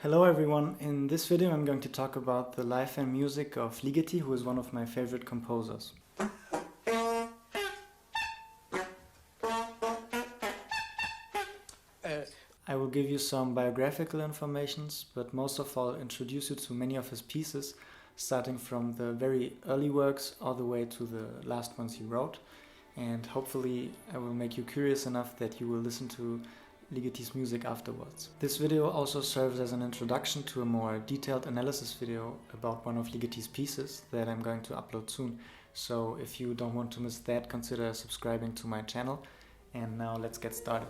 Hello everyone, in this video I'm going to talk about the life and music of Ligeti, who is one of my favorite composers. I will give you some biographical informations, but most of all introduce you to many of his pieces, starting from the very early works all the way to the last ones he wrote, and hopefully I will make you curious enough that you will listen to Ligeti's music afterwards. This video also serves as an introduction to a more detailed analysis video about one of Ligeti's pieces that I'm going to upload soon. So if you don't want to miss that, consider subscribing to my channel. And now let's get started.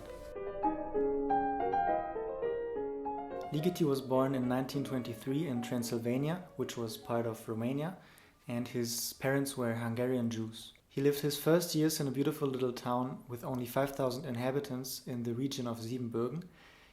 Ligeti was born in 1923 in Transylvania, which was part of Romania, and his parents were Hungarian Jews. He lived his first years in a beautiful little town with only 5,000 inhabitants in the region of Siebenbürgen.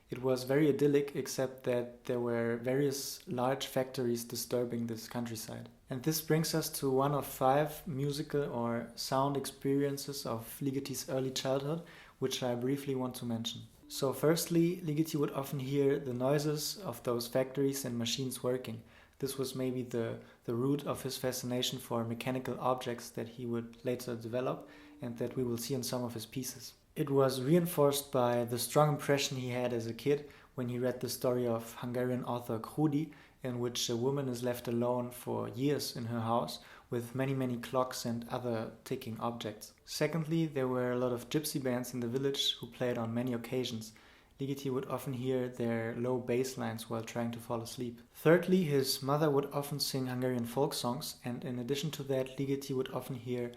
It was very idyllic, except that there were various large factories disturbing this countryside. And this brings us to one of 5 musical or sound experiences of Ligeti's early childhood, which I briefly want to mention. So firstly, Ligeti would often hear the noises of those factories and machines working. This was maybe the root of his fascination for mechanical objects that he would later develop and that we will see in some of his pieces. It was reinforced by the strong impression he had as a kid when he read the story of Hungarian author Krudi, in which a woman is left alone for years in her house with many clocks and other ticking objects. Secondly, there were a lot of gypsy bands in the village who played on many occasions. Ligeti would often hear their low bass lines while trying to fall asleep. Thirdly, his mother would often sing Hungarian folk songs, and in addition to that, Ligeti would often hear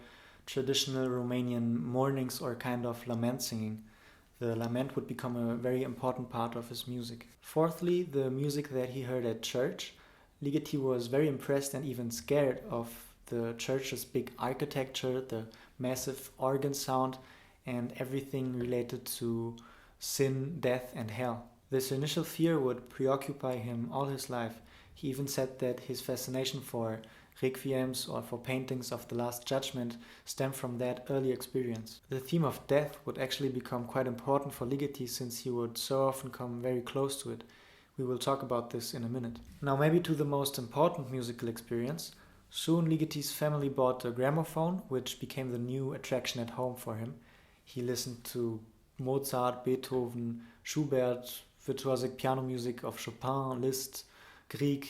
traditional Romanian mornings or kind of lament singing. The lament would become a very important part of his music. Fourthly, the music that he heard at church. Ligeti was very impressed and even scared of the church's big architecture, the massive organ sound, and everything related to sin, death, and hell. This initial fear would preoccupy him all his life. He even said that his fascination for requiems or for paintings of the Last Judgment stemmed from that early experience. The theme of death would actually become quite important for Ligeti since he would so often come very close to it. We will talk about this in a minute. Now maybe to the most important musical experience. Soon Ligeti's family bought a gramophone, which became the new attraction at home for him. He listened to Mozart, Beethoven, Schubert, virtuosic piano music of Chopin, Liszt, Grieg,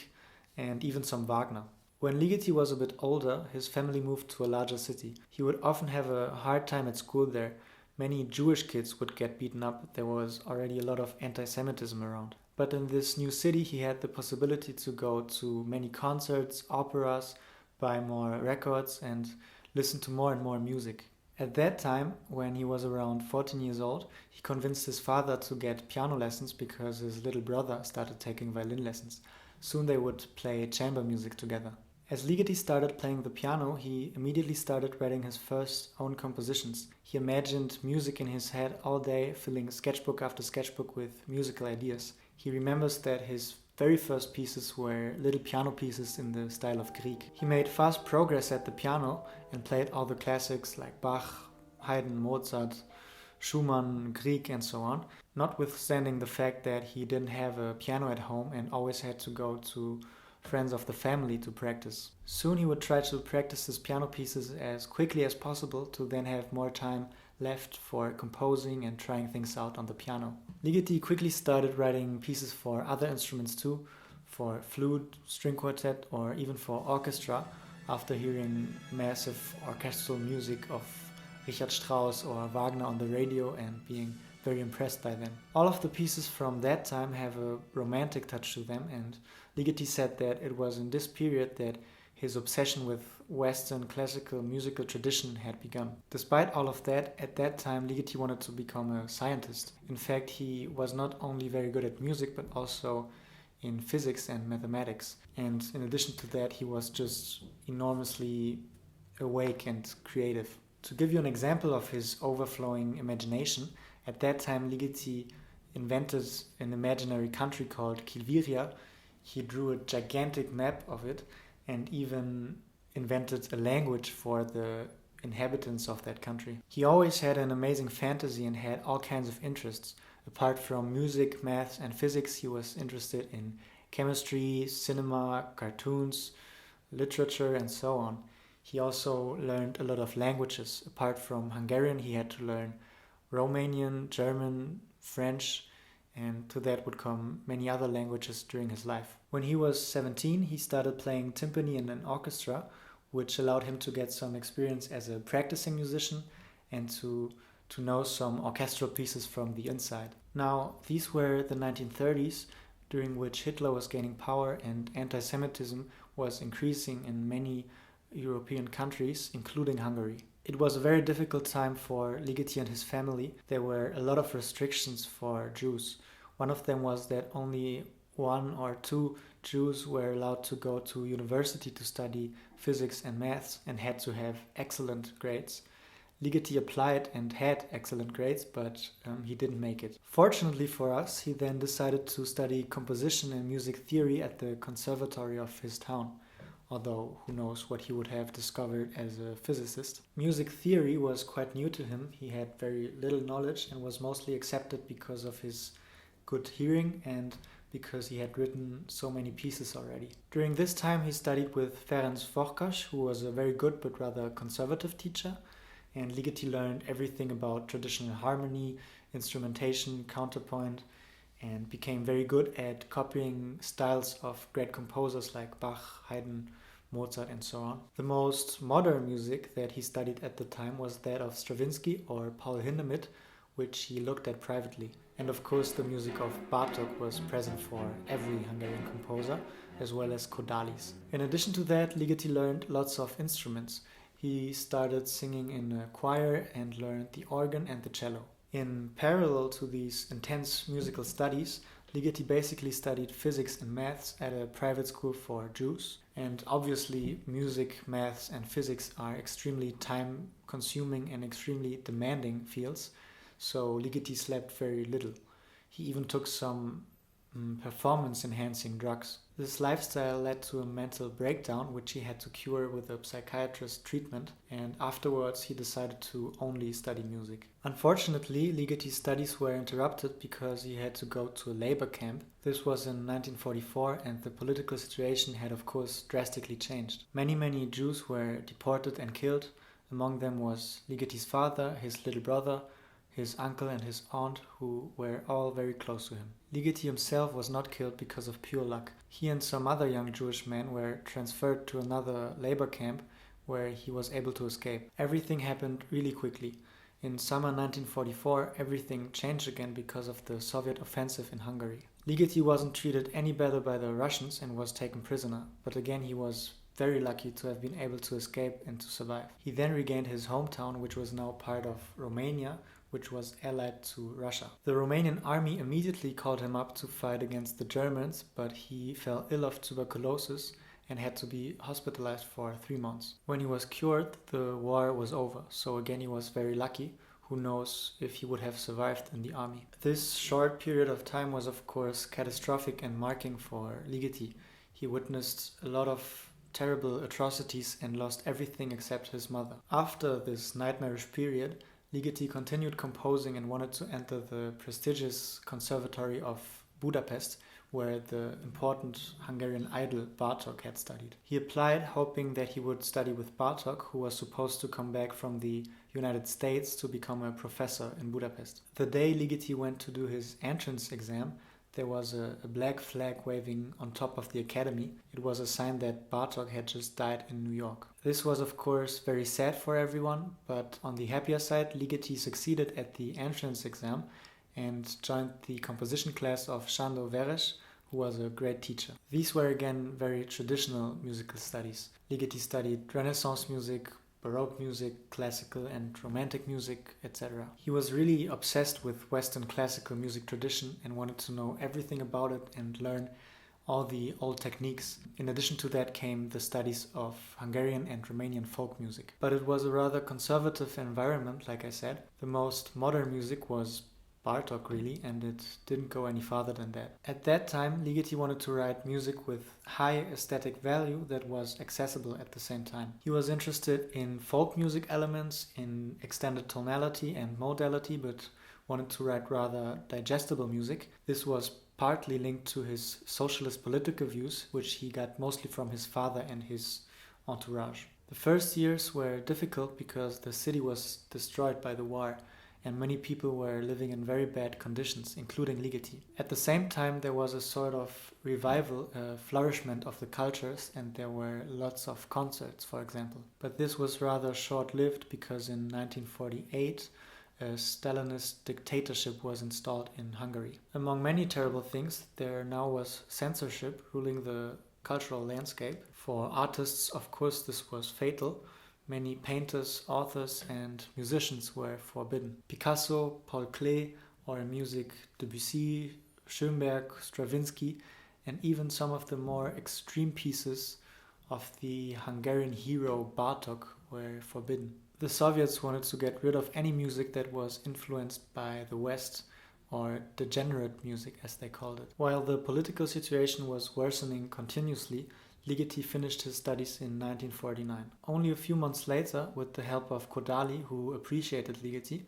and even some Wagner. When Ligeti was a bit older, his family moved to a larger city. He would often have a hard time at school there. Many Jewish kids would get beaten up. There was already a lot of anti-Semitism around. But in this new city, he had the possibility to go to many concerts, operas, buy more records, and listen to more and more music. At that time, when he was around 14 years old, he convinced his father to get piano lessons because his little brother started taking violin lessons. Soon they would play chamber music together. As Ligeti started playing the piano, he immediately started writing his first own compositions. He imagined music in his head all day, filling sketchbook after sketchbook with musical ideas. He remembers that his very first pieces were little piano pieces in the style of Grieg. He made fast progress at the piano and played all the classics like Bach, Haydn, Mozart, Schumann, Grieg, and so on, notwithstanding the fact that he didn't have a piano at home and always had to go to friends of the family to practice. Soon he would try to practice his piano pieces as quickly as possible to then have more time left for composing and trying things out on the piano. Ligeti quickly started writing pieces for other instruments too, for flute, string quartet, or even for orchestra, after hearing massive orchestral music of Richard Strauss or Wagner on the radio and being very impressed by them. All of the pieces from that time have a romantic touch to them, and Ligeti said that it was in this period that his obsession with Western classical musical tradition had begun. Despite all of that, at that time Ligeti wanted to become a scientist. In fact, he was not only very good at music but also in physics and mathematics. And in addition to that, he was just enormously awake and creative. To give you an example of his overflowing imagination, at that time Ligeti invented an imaginary country called Kilviria. He drew a gigantic map of it and even invented a language for the inhabitants of that country. He always had an amazing fantasy and had all kinds of interests. Apart from music, math, and physics, he was interested in chemistry, cinema, cartoons, literature, and so on. He also learned a lot of languages. Apart from Hungarian, he had to learn Romanian, German, French, and to that would come many other languages during his life. When he was 17, he started playing timpani in an orchestra, which allowed him to get some experience as a practicing musician and to know some orchestral pieces from the inside. Now, these were the 1930s, during which Hitler was gaining power and anti Semitism was increasing in many European countries, including Hungary. It was a very difficult time for Ligeti and his family. There were a lot of restrictions for Jews. One of them was that only 1 or 2 Jews were allowed to go to university to study physics and maths and had to have excellent grades. Ligeti applied and had excellent grades, but he didn't make it. Fortunately for us, he then decided to study composition and music theory at the conservatory of his town, although who knows what he would have discovered as a physicist. Music theory was quite new to him. He had very little knowledge and was mostly accepted because of his good hearing and because he had written so many pieces already. During this time, he studied with Ferenc Farkas, who was a very good but rather conservative teacher, and Ligeti learned everything about traditional harmony, instrumentation, counterpoint, and became very good at copying styles of great composers like Bach, Haydn, Mozart, and so on. The most modern music that he studied at the time was that of Stravinsky or Paul Hindemith, which he looked at privately. And of course, the music of Bartók was present for every Hungarian composer, as well as Kodály's. In addition to that, Ligeti learned lots of instruments. He started singing in a choir and learned the organ and the cello. In parallel to these intense musical studies, Ligeti basically studied physics and maths at a private school for Jews. And obviously, music, maths, and physics are extremely time-consuming and extremely demanding fields, so Ligeti slept very little. He even took some performance-enhancing drugs. This lifestyle led to a mental breakdown, which he had to cure with a psychiatrist treatment, and afterwards he decided to only study music. Unfortunately, Ligeti's studies were interrupted because he had to go to a labor camp. This was in 1944, and the political situation had of course drastically changed. Many Jews were deported and killed. Among them was Ligeti's father, his little brother, his uncle and his aunt, who were all very close to him. Ligeti himself was not killed because of pure luck. He and some other young Jewish men were transferred to another labor camp where he was able to escape. Everything happened really quickly. In summer 1944, everything changed again because of the Soviet offensive in Hungary. Ligeti wasn't treated any better by the Russians and was taken prisoner, but again he was very lucky to have been able to escape and to survive. He then regained his hometown, which was now part of Romania, which was allied to Russia. The Romanian army immediately called him up to fight against the Germans, but he fell ill of tuberculosis and had to be hospitalized for 3 months. When he was cured, the war was over, so again he was very lucky. Who knows if he would have survived in the army. This short period of time was of course catastrophic and marking for Ligeti. He witnessed a lot of terrible atrocities and lost everything except his mother. After this nightmarish period, Ligeti continued composing and wanted to enter the prestigious Conservatory of Budapest, where the important Hungarian idol Bartók had studied. He applied hoping that he would study with Bartók, who was supposed to come back from the United States to become a professor in Budapest. The day Ligeti went to do his entrance exam, there was a black flag waving on top of the academy. It was a sign that Bartók had just died in New York. This was of course very sad for everyone, but on the happier side, Ligeti succeeded at the entrance exam and joined the composition class of Sándor Veres, who was a great teacher. These were again very traditional musical studies. Ligeti studied Renaissance music, Baroque music, classical and romantic music, etc. He was really obsessed with Western classical music tradition and wanted to know everything about it and learn all the old techniques. In addition to that came the studies of Hungarian and Romanian folk music. But it was a rather conservative environment, like I said. The most modern music was Bartók really, and it didn't go any farther than that. At that time, Ligeti wanted to write music with high aesthetic value that was accessible at the same time. He was interested in folk music elements, in extended tonality and modality, but wanted to write rather digestible music. This was partly linked to his socialist political views, which he got mostly from his father and his entourage. The first years were difficult because the city was destroyed by the war and many people were living in very bad conditions, including Ligeti. At the same time, there was a sort of revival, flourishment of the cultures, and there were lots of concerts, for example. But this was rather short-lived because in 1948, a Stalinist dictatorship was installed in Hungary. Among many terrible things, there now was censorship ruling the cultural landscape. For artists, of course, this was fatal. Many painters, authors, and musicians were forbidden. Picasso, Paul Klee, or in music Debussy, Schoenberg, Stravinsky, and even some of the more extreme pieces of the Hungarian hero Bartók were forbidden. The Soviets wanted to get rid of any music that was influenced by the West, or degenerate music as they called it. While the political situation was worsening continuously, Ligeti finished his studies in 1949. Only a few months later, with the help of Kodály, who appreciated Ligeti,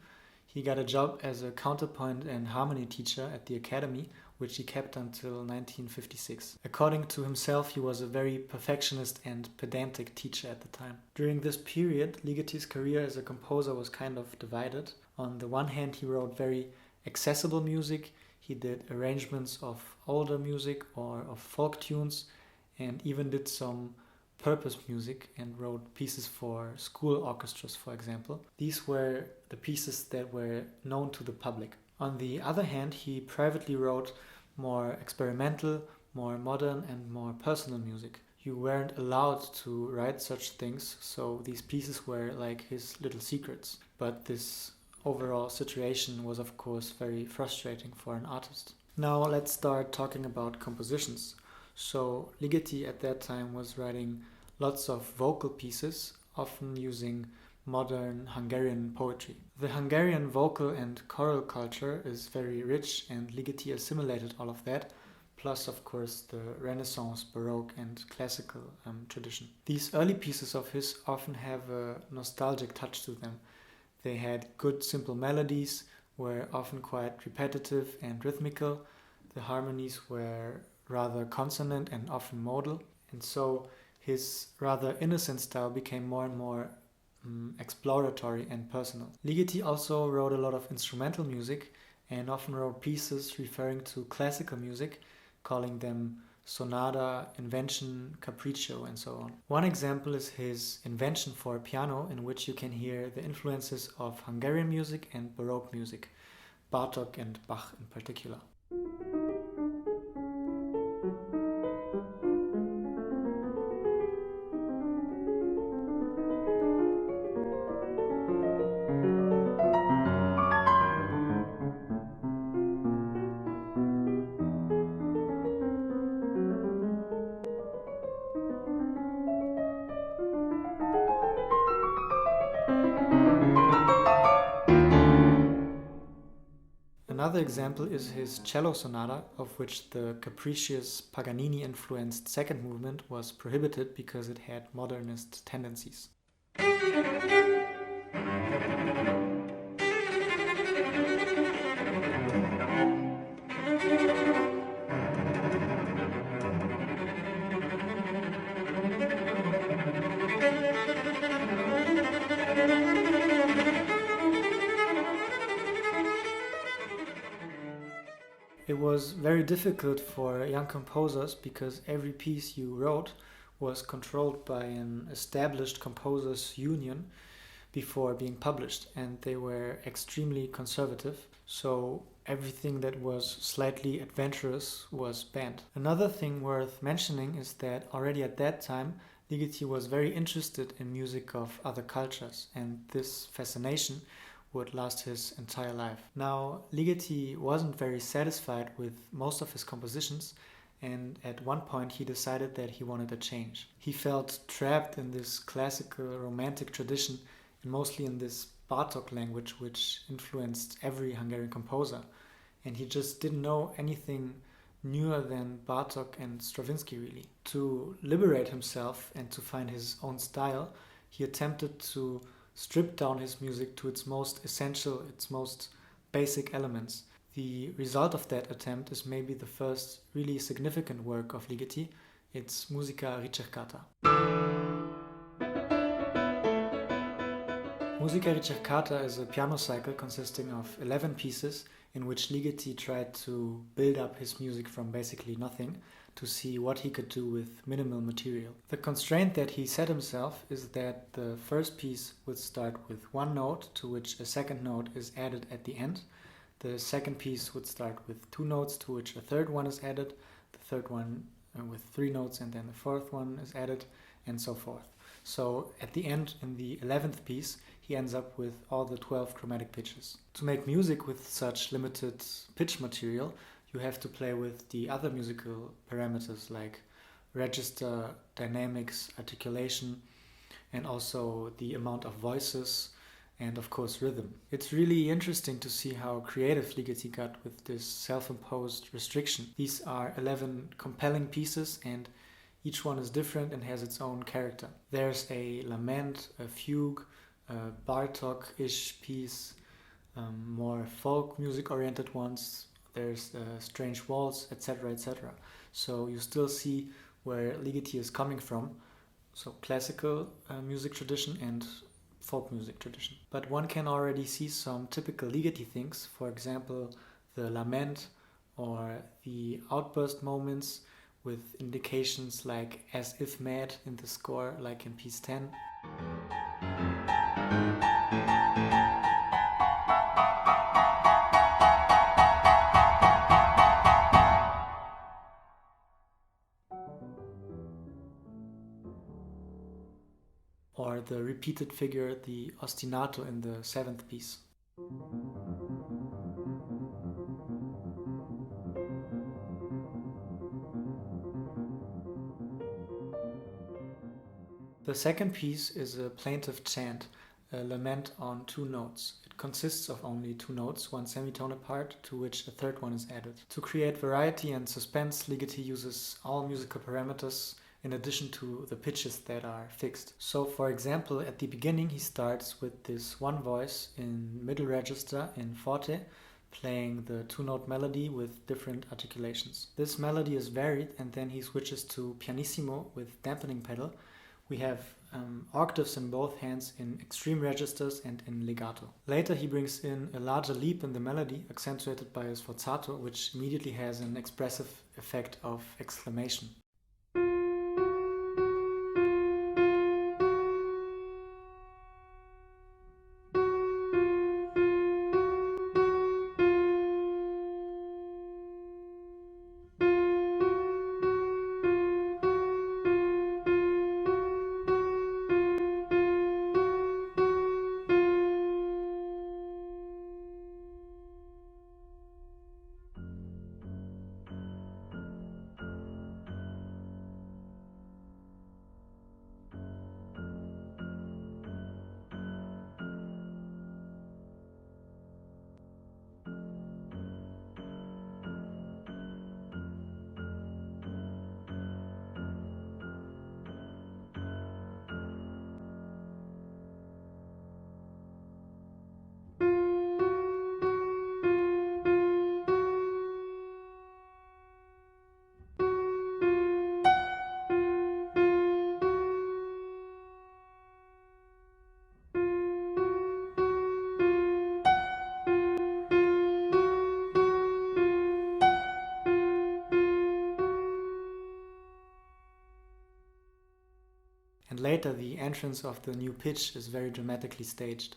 he got a job as a counterpoint and harmony teacher at the academy, which he kept until 1956. According to himself, he was a very perfectionist and pedantic teacher at the time. During this period, Ligeti's career as a composer was kind of divided. On the one hand, he wrote very accessible music, he did arrangements of older music or of folk tunes, and even did some purpose music and wrote pieces for school orchestras, for example. These were the pieces that were known to the public. On the other hand, he privately wrote more experimental, more modern, and more personal music. You weren't allowed to write such things, so these pieces were like his little secrets. But this overall situation was, of course, very frustrating for an artist. Now let's start talking about compositions. So Ligeti at that time was writing lots of vocal pieces, often using modern Hungarian poetry. The Hungarian vocal and choral culture is very rich, and Ligeti assimilated all of that, plus of course the Renaissance, Baroque and classical tradition. These early pieces of his often have a nostalgic touch to them. They had good simple melodies, were often quite repetitive and rhythmical. The harmonies were rather consonant and often modal, and so his rather innocent style became more and more exploratory and personal. Ligeti also wrote a lot of instrumental music and often wrote pieces referring to classical music, calling them sonata, invention, capriccio, and so on. One example is his Invention for piano, in which you can hear the influences of Hungarian music and Baroque music, Bartók and Bach in particular. Another example is his cello sonata, of which the capricious Paganini-influenced second movement was prohibited because it had modernist tendencies. It was very difficult for young composers because every piece you wrote was controlled by an established composers' union before being published, and they were extremely conservative, so everything that was slightly adventurous was banned. Another thing worth mentioning is that already at that time, Ligeti was very interested in music of other cultures, and this fascination would last his entire life. Now, Ligeti wasn't very satisfied with most of his compositions, and at one point he decided that he wanted a change. He felt trapped in this classical romantic tradition and mostly in this Bartók language, which influenced every Hungarian composer, and he just didn't know anything newer than Bartók and Stravinsky really. To liberate himself and to find his own style, he attempted to strip down his music to its most essential, its most basic elements. The result of that attempt is maybe the first really significant work of Ligeti. It's Musica Ricercata. Musica Ricercata is a piano cycle consisting of 11 pieces in which Ligeti tried to build up his music from basically nothing to see what he could do with minimal material. The constraint that he set himself is that the first piece would start with one note to which a second note is added at the end. The second piece would start with two notes to which a third one is added, the third one with three notes, and then the fourth one is added, and so forth. So at the end, in the 11th piece, he ends up with all the 12 chromatic pitches. To make music with such limited pitch material, you have to play with the other musical parameters like register, dynamics, articulation, and also the amount of voices, and of course rhythm. It's really interesting to see how creative Ligeti got with this self-imposed restriction. These are 11 compelling pieces, and each one is different and has its own character. There's a lament, a fugue, a Bartok-ish piece, more folk music-oriented ones. There's a strange waltz, etc., etc. So you still see where Ligeti is coming from. So classical music tradition and folk music tradition. But one can already see some typical Ligeti things, for example, the lament or the outburst moments with indications like as if mad in the score, like in piece 10. Or the repeated figure, the ostinato in the 7th piece. The second piece is a plaintive chant, a lament on two notes. It consists of only two notes, one semitone apart, to which a third one is added. To create variety and suspense, Ligeti uses all musical parameters in addition to the pitches that are fixed. So for example, at the beginning he starts with this one voice in middle register in forte, playing the two-note melody with different articulations. This melody is varied, and then he switches to pianissimo with dampening pedal. We have octaves in both hands in extreme registers and in legato. Later he brings in a larger leap in the melody, accentuated by a sforzato, which immediately has an expressive effect of exclamation. And later the entrance of the new pitch is very dramatically staged.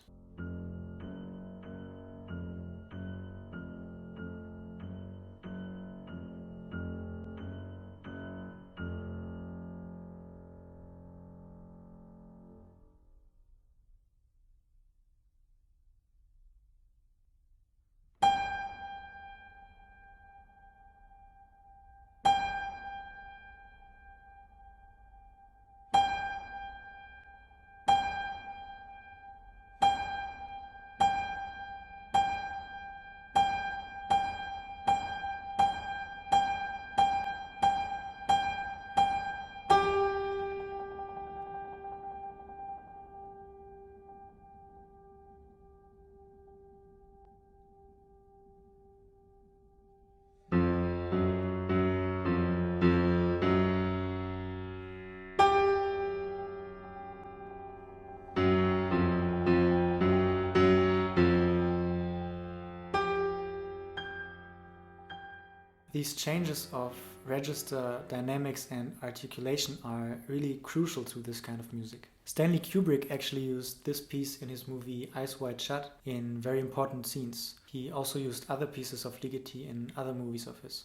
These changes of register, dynamics and articulation are really crucial to this kind of music. Stanley Kubrick actually used this piece in his movie Eyes Wide Shut in very important scenes. He also used other pieces of Ligeti in other movies of his.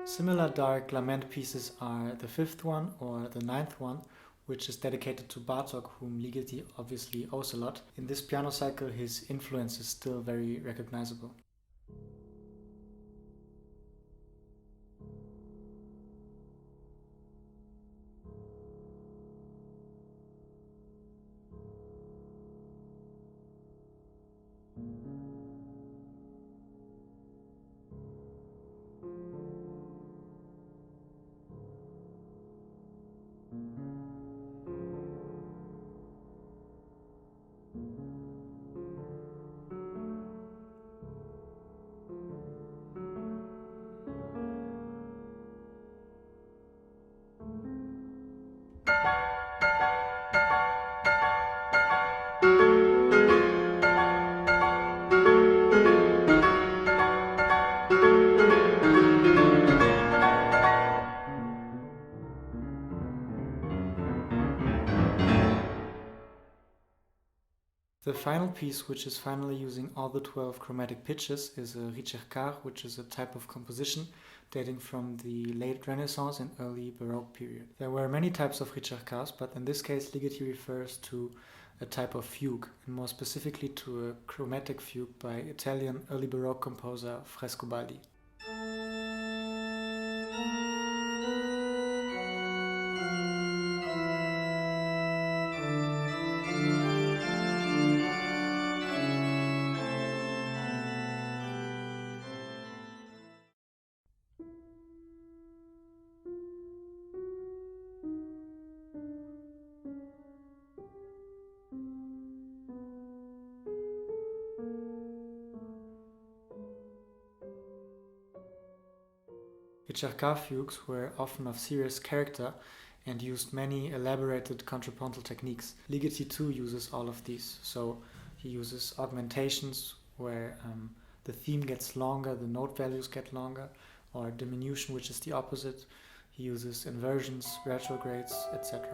Similar dark lament pieces are the fifth one or the ninth one, which is dedicated to Bartók, whom Ligeti obviously owes a lot. In this piano cycle, his influence is still very recognizable. The final piece, which is finally using all the 12 chromatic pitches, is a ricercar, which is a type of composition dating from the late Renaissance and early Baroque period. There were many types of ricercars, but in this case Ligeti refers to a type of fugue, and more specifically to a chromatic fugue by Italian early Baroque composer Frescobaldi. Ricercar fugues were often of serious character and used many elaborated contrapuntal techniques. Ligeti too uses all of these, so he uses augmentations where the theme gets longer, the note values get longer, or diminution, which is the opposite. He uses inversions, retrogrades, etc.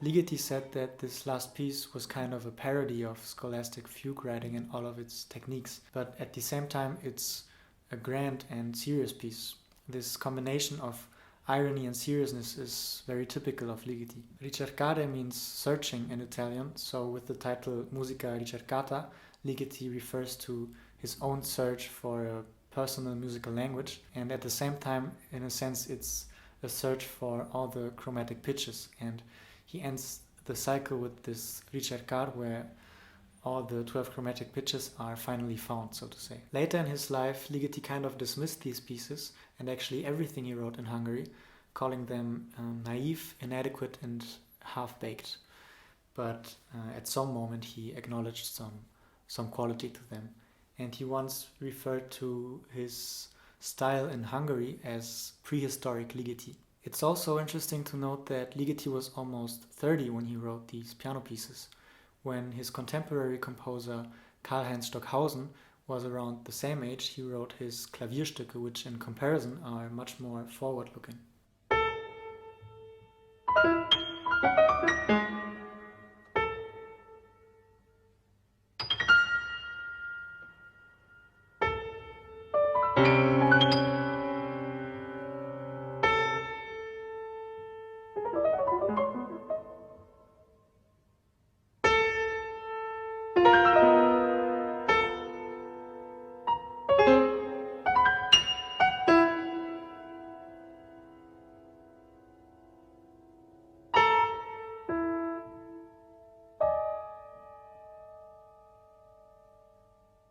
Ligeti said that this last piece was kind of a parody of scholastic fugue writing and all of its techniques, but at the same time it's a grand and serious piece. This combination of irony and seriousness is very typical of Ligeti. Ricercare means searching in Italian, so with the title Musica ricercata, Ligeti refers to his own search for a personal musical language, and at the same time, in a sense, it's a search for all the chromatic pitches, and he ends the cycle with this ricercar where all the 12 chromatic pitches are finally found, so to say. Later in his life, Ligeti kind of dismissed these pieces and actually everything he wrote in Hungary, calling them naive, inadequate and half-baked. But at some moment he acknowledged some quality to them. And he once referred to his style in Hungary as prehistoric Ligeti. It's also interesting to note that Ligeti was almost 30 when he wrote these piano pieces, when his contemporary composer Karl-Heinz Stockhausen was around the same age. He wrote his Klavierstücke, which in comparison are much more forward-looking.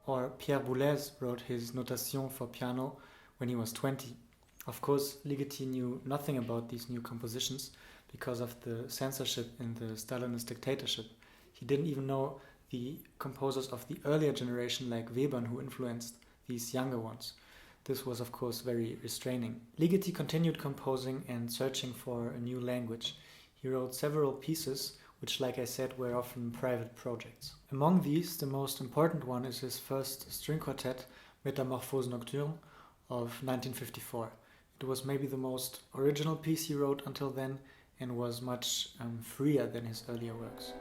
Or Pierre Boulez wrote his Notation for piano when he was 20. Of course, Ligeti knew nothing about these new compositions because of the censorship in the Stalinist dictatorship. He didn't even know the composers of the earlier generation like Webern who influenced these younger ones. This was of course very restraining. Ligeti continued composing and searching for a new language. He wrote several pieces which, like I said, were often private projects. Among these, the most important one is his first string quartet, Métamorphose Nocturne, of 1954. It was maybe the most original piece he wrote until then and was much freer than his earlier works.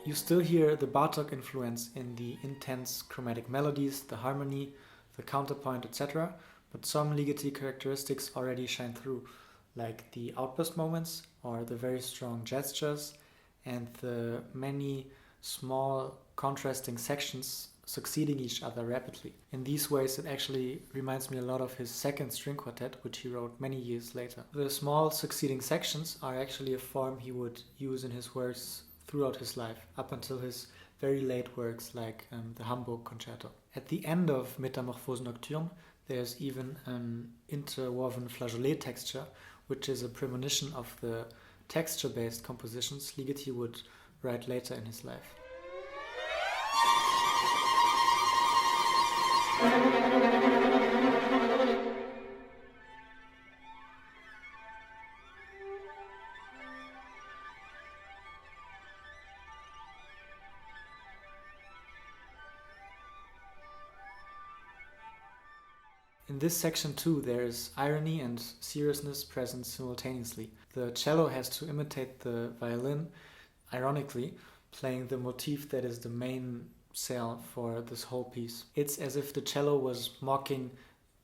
You still hear the Bartók influence in the intense chromatic melodies, the harmony, the counterpoint, etc., but some Ligeti characteristics already shine through, like the outburst moments or the very strong gestures and the many small contrasting sections succeeding each other rapidly. In these ways, it actually reminds me a lot of his second string quartet, which he wrote many years later. The small succeeding sections are actually a form he would use in his works throughout his life, up until his very late works like the Hamburg Concerto. At the end of Métamorphose Nocturne, there's even an interwoven flageolet texture, which is a premonition of the texture-based compositions Ligeti would write later in his life. In this section too, there is irony and seriousness present simultaneously. The cello has to imitate the violin, ironically, playing the motif that is the main cell for this whole piece. It's as if the cello was mocking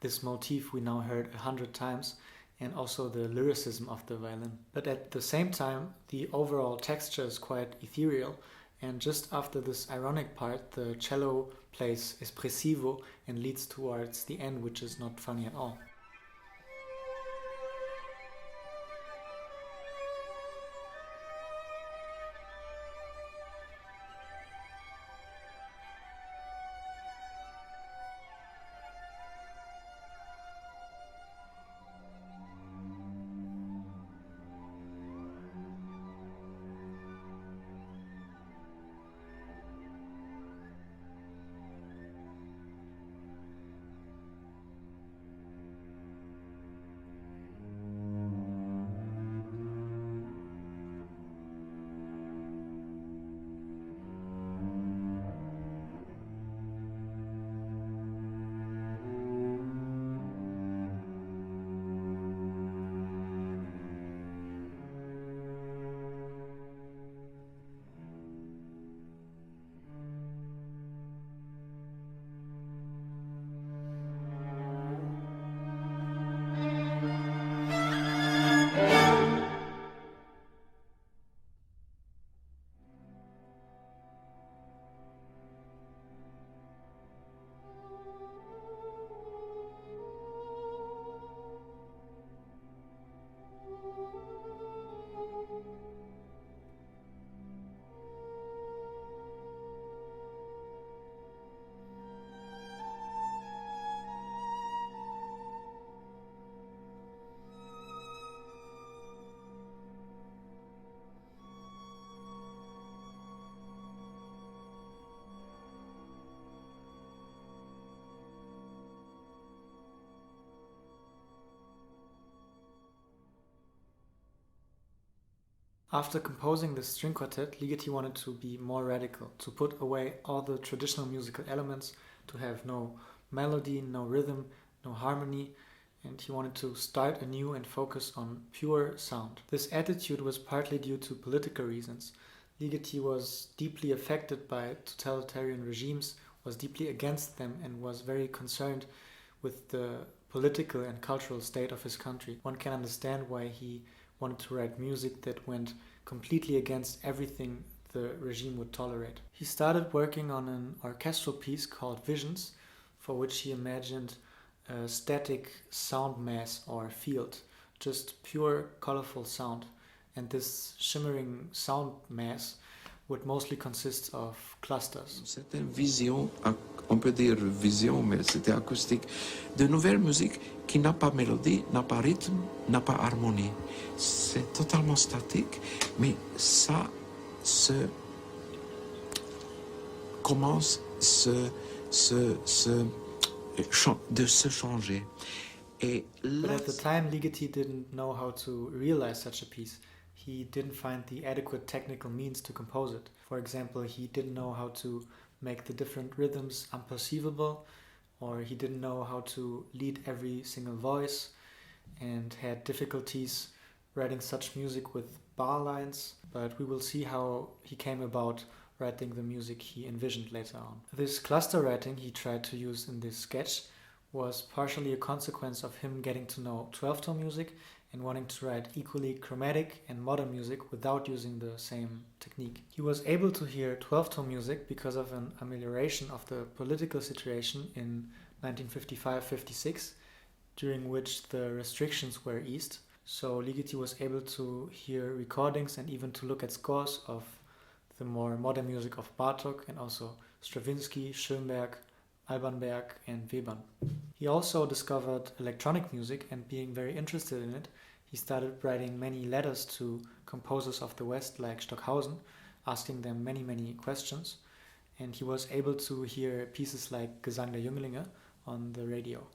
this motif we now heard 100 times, and also the lyricism of the violin. But at the same time, the overall texture is quite ethereal, and just after this ironic part, the cello plays espressivo and leads towards the end, which is not funny at all. After composing the string quartet, Ligeti wanted to be more radical, to put away all the traditional musical elements, to have no melody, no rhythm, no harmony, and he wanted to start anew and focus on pure sound. This attitude was partly due to political reasons. Ligeti was deeply affected by totalitarian regimes, was deeply against them, and was very concerned with the political and cultural state of his country. One can understand why he wanted to write music that went completely against everything the regime would tolerate. He started working on an orchestral piece called Visions, for which he imagined a static sound mass or field, just pure colorful sound. And this shimmering sound mass would mostly consist of clusters. C'était une vision, on peut dire vision, mais c'était acoustique, de nouvelle musique qui n'a pas mélodie, n'a pas rythme, n'a pas harmonie. C'est totalement statique, mais ça commence de se changer. But at the time, Ligeti didn't know how to realize such a piece. He didn't find the adequate technical means to compose it. For example, he didn't know how to make the different rhythms unperceivable, or he didn't know how to lead every single voice, and had difficulties writing such music with bar lines. But we will see how he came about writing the music he envisioned later on. This cluster writing he tried to use in this sketch was partially a consequence of him getting to know 12-tone music and wanting to write equally chromatic and modern music without using the same technique. He was able to hear 12-tone music because of an amelioration of the political situation in 1955-56, during which the restrictions were eased. So Ligeti was able to hear recordings and even to look at scores of the more modern music of Bartók and also Stravinsky, Schönberg, Alban Berg and Webern. He also discovered electronic music, and being very interested in it, he started writing many letters to composers of the West like Stockhausen, asking them many questions, and he was able to hear pieces like Gesang der Jünglinge on the radio.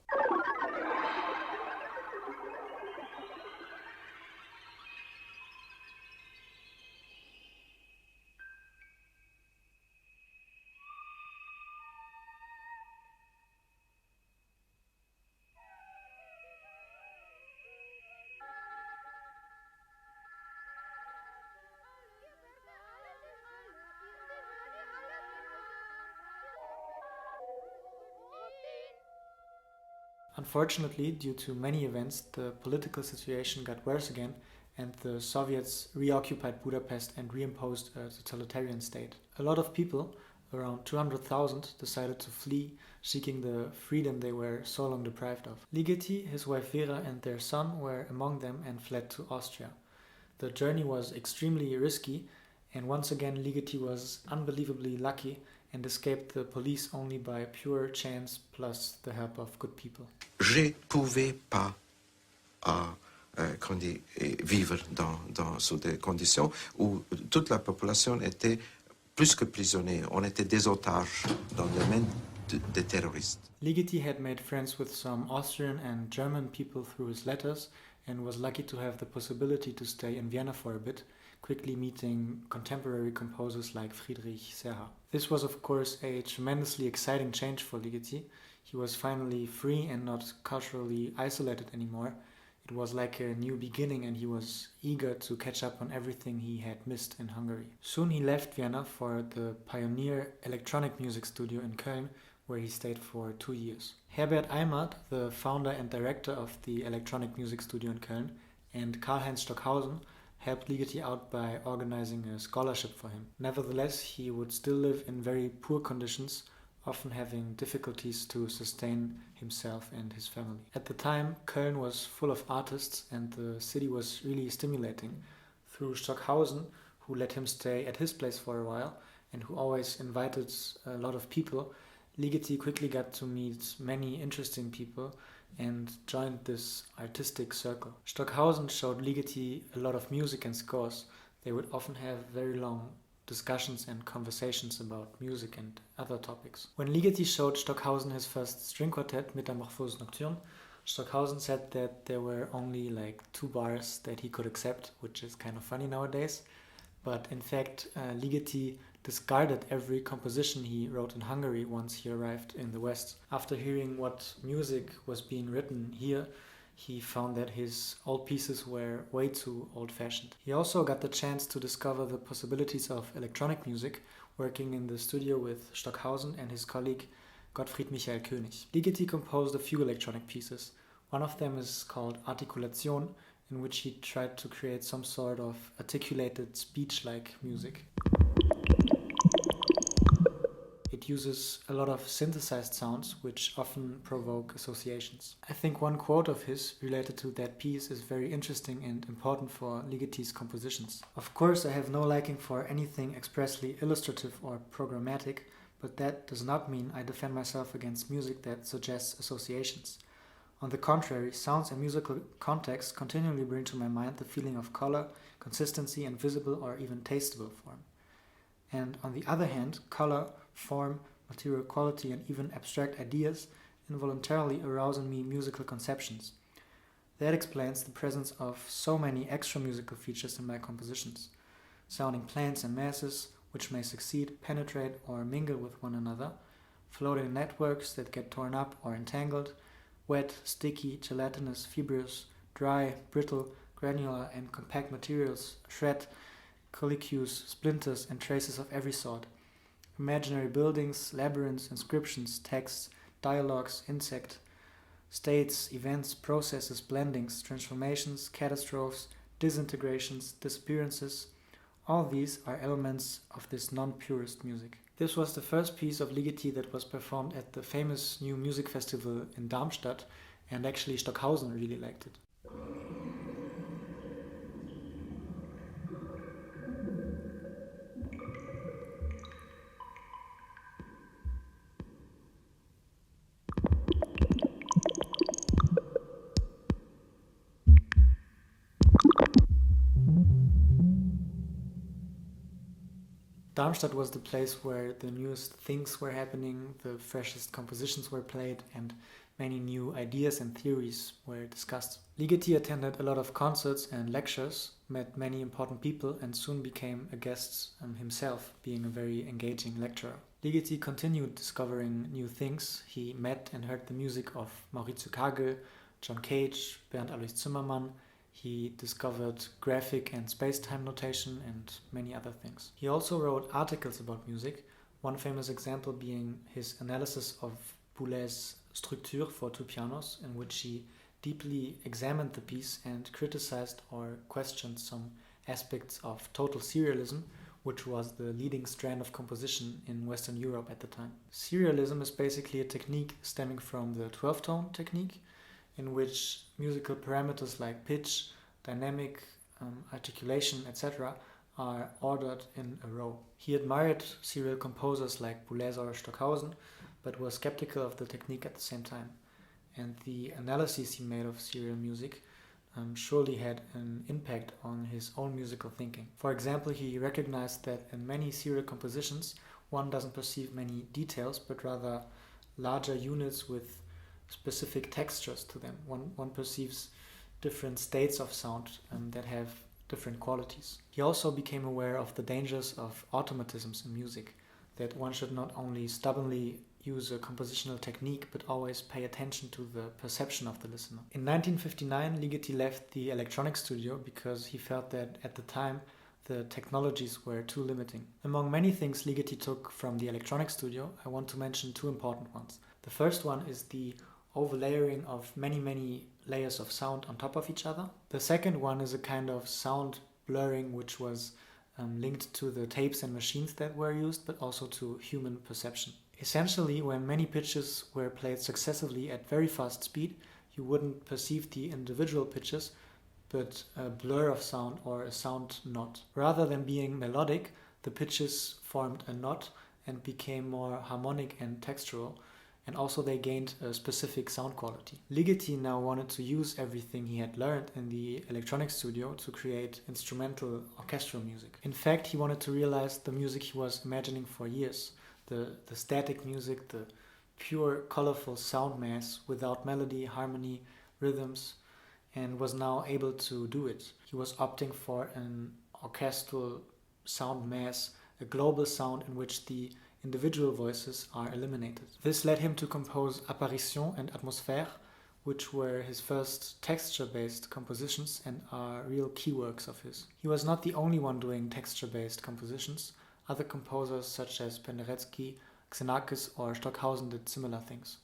Unfortunately, due to many events, the political situation got worse again, and the Soviets reoccupied Budapest and reimposed a totalitarian state. A lot of people, around 200,000, decided to flee, seeking the freedom they were so long deprived of. Ligeti, his wife Vera, and their son were among them and fled to Austria. The journey was extremely risky, and once again Ligeti was unbelievably lucky and escaped the police only by pure chance plus the help of good people. Je pouvais pas vivre sous des conditions où toute la population était plus que prisonnière. On était des otages dans les mains des terroristes. Ligeti had made friends with some Austrian and German people through his letters and was lucky to have the possibility to stay in Vienna for a bit, quickly meeting contemporary composers like Friedrich Serra. This was of course a tremendously exciting change for Ligeti. He was finally free and not culturally isolated anymore. It was like a new beginning, and he was eager to catch up on everything he had missed in Hungary. Soon he left Vienna for the Pioneer Electronic Music Studio in Köln, where he stayed for 2 years. Herbert Eimert, the founder and director of the Electronic Music Studio in Köln, and Karl-Heinz Stockhausen helped Ligeti out by organizing a scholarship for him. Nevertheless, he would still live in very poor conditions, often having difficulties to sustain himself and his family. At the time, Köln was full of artists and the city was really stimulating. Through Stockhausen, who let him stay at his place for a while and who always invited a lot of people, Ligeti quickly got to meet many interesting people and joined this artistic circle. Stockhausen showed Ligeti a lot of music and scores. They would often have very long discussions and conversations about music and other topics. When Ligeti showed Stockhausen his first string quartet, Metamorphose Nocturne, Stockhausen said that there were only like 2 bars that he could accept, which is kind of funny nowadays. But in fact, Ligeti discarded every composition he wrote in Hungary once he arrived in the West. After hearing what music was being written here, he found that his old pieces were way too old-fashioned. He also got the chance to discover the possibilities of electronic music, working in the studio with Stockhausen and his colleague Gottfried Michael König. Ligeti composed a few electronic pieces. One of them is called Artikulation, in which he tried to create some sort of articulated speech-like music. It it uses a lot of synthesized sounds which often provoke associations. I think one quote of his related to that piece is very interesting and important for Ligeti's compositions. Of course, I have no liking for anything expressly illustrative or programmatic, but that does not mean I defend myself against music that suggests associations. On the contrary, sounds and musical contexts continually bring to my mind the feeling of color, consistency, and visible or even tasteable form. And on the other hand, color, form, material quality, and even abstract ideas involuntarily arouse in me musical conceptions. That explains the presence of so many extra musical features in my compositions, sounding planes and masses, which may succeed, penetrate, or mingle with one another, floating networks that get torn up or entangled, wet, sticky, gelatinous, fibrous, dry, brittle, granular, and compact materials, shred, collicues, splinters, and traces of every sort. Imaginary buildings, labyrinths, inscriptions, texts, dialogues, insect, states, events, processes, blendings, transformations, catastrophes, disintegrations, disappearances. All these are elements of this non-purist music. This was the first piece of Ligeti that was performed at the famous new music festival in Darmstadt, and actually Stockhausen really liked it. Darmstadt was the place where the newest things were happening, the freshest compositions were played, and many new ideas and theories were discussed. Ligeti attended a lot of concerts and lectures, met many important people, and soon became a guest himself, being a very engaging lecturer. Ligeti continued discovering new things. He met and heard the music of Maurizio Kagel, John Cage, Bernd Alois Zimmermann. He discovered graphic and space-time notation and many other things. He also wrote articles about music, one famous example being his analysis of Boulet's Structure for two pianos, in which he deeply examined the piece and criticized or questioned some aspects of total serialism, which was the leading strand of composition in Western Europe at the time. Serialism is basically a technique stemming from the 12-tone technique, in which musical parameters like pitch, dynamic, articulation, etc. are ordered in a row. He admired serial composers like Boulez or Stockhausen, but was skeptical of the technique at the same time. And the analyses he made of serial music surely had an impact on his own musical thinking. For example, he recognized that in many serial compositions, one doesn't perceive many details, but rather larger units with specific textures to them. One perceives different states of sound that have different qualities. He also became aware of the dangers of automatisms in music, that one should not only stubbornly use a compositional technique but always pay attention to the perception of the listener. In 1959, Ligeti left the electronic studio because he felt that at the time the technologies were too limiting. Among many things Ligeti took from the electronic studio, I want to mention two important ones. The first one is the overlayering of many layers of sound on top of each other. The second one is a kind of sound blurring which was linked to the tapes and machines that were used, but also to human perception. Essentially, when many pitches were played successively at very fast speed, you wouldn't perceive the individual pitches, but a blur of sound or a sound knot. Rather than being melodic, the pitches formed a knot and became more harmonic and textural, and also they gained a specific sound quality. Ligeti now wanted to use everything he had learned in the electronic studio to create instrumental orchestral music. In fact, he wanted to realize the music he was imagining for years, the static music, the pure, colorful sound mass without melody, harmony, rhythms, and was now able to do it. He was opting for an orchestral sound mass, a global sound in which the individual voices are eliminated. This led him to compose Apparition and Atmosphère, which were his first texture-based compositions and are real key works of his. He was not the only one doing texture-based compositions. Other composers such as Penderecki, Xenakis or Stockhausen did similar things.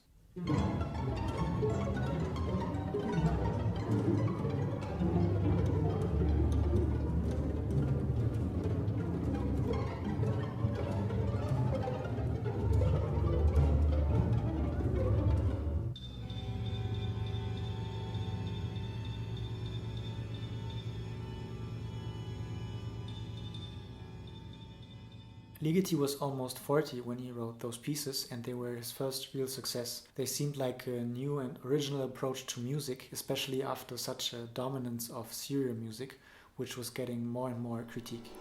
Ligeti was almost 40 when he wrote those pieces, and they were his first real success. They seemed like a new and original approach to music, especially after such a dominance of serial music, which was getting more and more critique.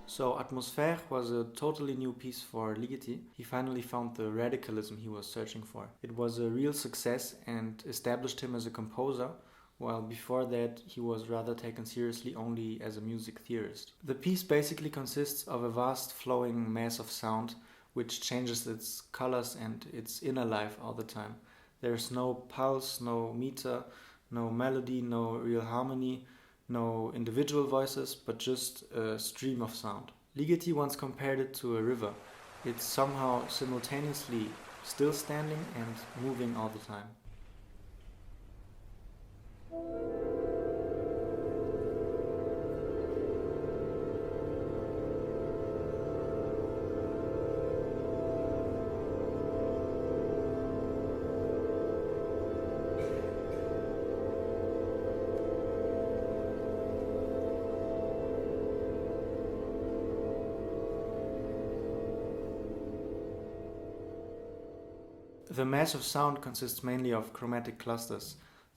So Atmosphère was a totally new piece for Ligeti. He finally found the radicalism he was searching for. It was a real success and established him as a composer, while before that he was rather taken seriously only as a music theorist. The piece basically consists of a vast flowing mass of sound which changes its colors and its inner life all the time. There's no pulse, no meter, no melody, no real harmony, no individual voices, but just a stream of sound. Ligeti once compared it to a river. It's somehow simultaneously still standing and moving all the time. The mass of sound consists mainly of chromatic clusters.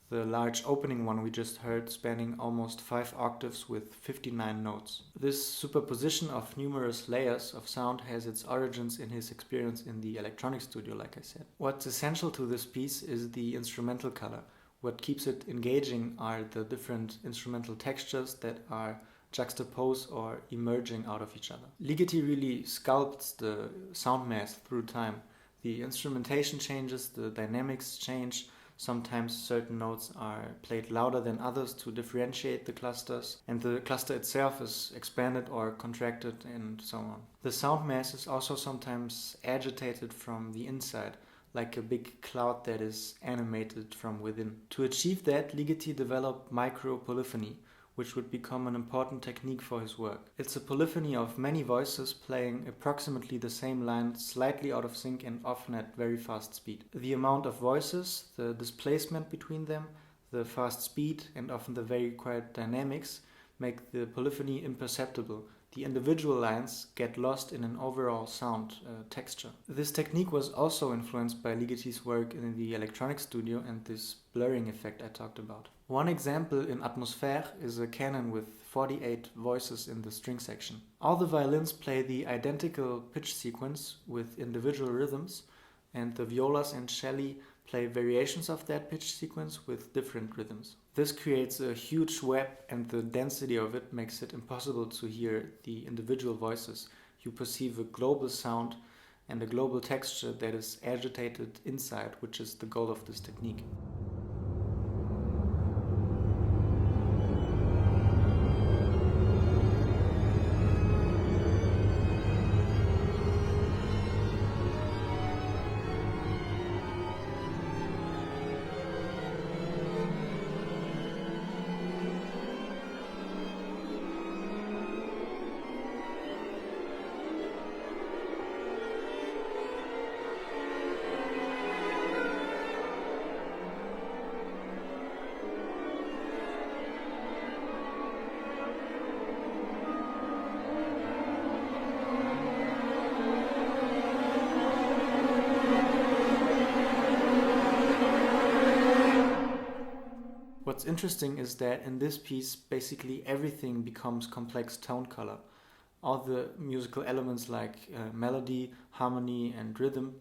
The large opening one we just heard spanning almost 5 octaves with 59 notes. This superposition of numerous layers of sound has its origins in his experience in the electronic studio, like I said. What's essential to this piece is the instrumental color. What keeps it engaging are the different instrumental textures that are juxtaposed or emerging out of each other. Ligeti really sculpts the sound mass through time. The instrumentation changes, the dynamics change. Sometimes certain notes are played louder than others to differentiate the clusters, and the cluster itself is expanded or contracted, and so on. The sound mass is also sometimes agitated from the inside, like a big cloud that is animated from within. To achieve that, Ligeti developed micro-polyphony, which would become an important technique for his work. It's a polyphony of many voices playing approximately the same line, slightly out of sync and often at very fast speed. The amount of voices, the displacement between them, the fast speed, and often the very quiet dynamics make the polyphony imperceptible. The individual lines get lost in an overall sound texture. This technique was also influenced by Ligeti's work in the electronic studio and this blurring effect I talked about. One example in Atmosphère is a canon with 48 voices in the string section. All the violins play the identical pitch sequence with individual rhythms, and the violas and celli play variations of that pitch sequence with different rhythms. This creates a huge web, and the density of it makes it impossible to hear the individual voices. You perceive a global sound and a global texture that is agitated inside, which is the goal of this technique. What's interesting is that in this piece, basically everything becomes complex tone color. All the musical elements like melody, harmony, and rhythm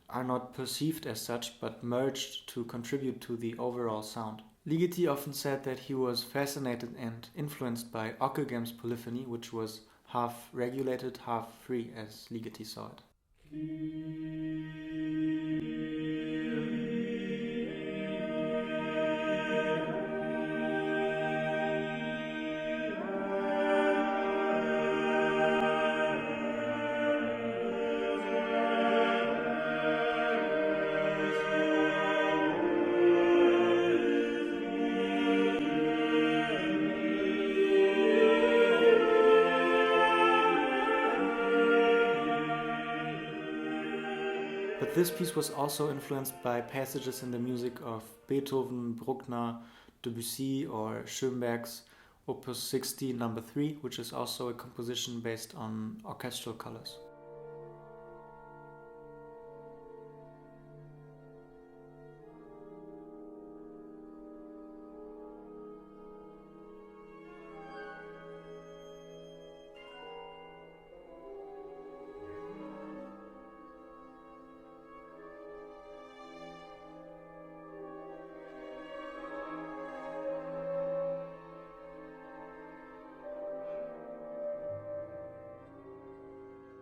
are not perceived as such, but merged to contribute to the overall sound. Ligeti often said that he was fascinated and influenced by Ockegham's polyphony, which was half regulated, half free, as Ligeti saw it. But this piece was also influenced by passages in the music of Beethoven, Bruckner, Debussy or Schönberg's, Opus 60 number 3, which is also a composition based on orchestral colors.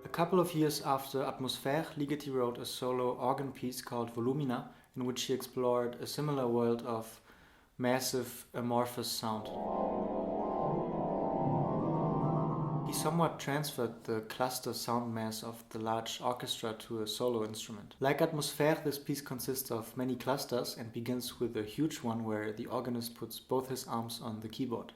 A couple of years after Atmosphère, Ligeti wrote a solo organ piece called Volumina, in which he explored a similar world of massive amorphous sound. He somewhat transferred the cluster sound mass of the large orchestra to a solo instrument. Like Atmosphère, this piece consists of many clusters and begins with a huge one where the organist puts both his arms on the keyboard.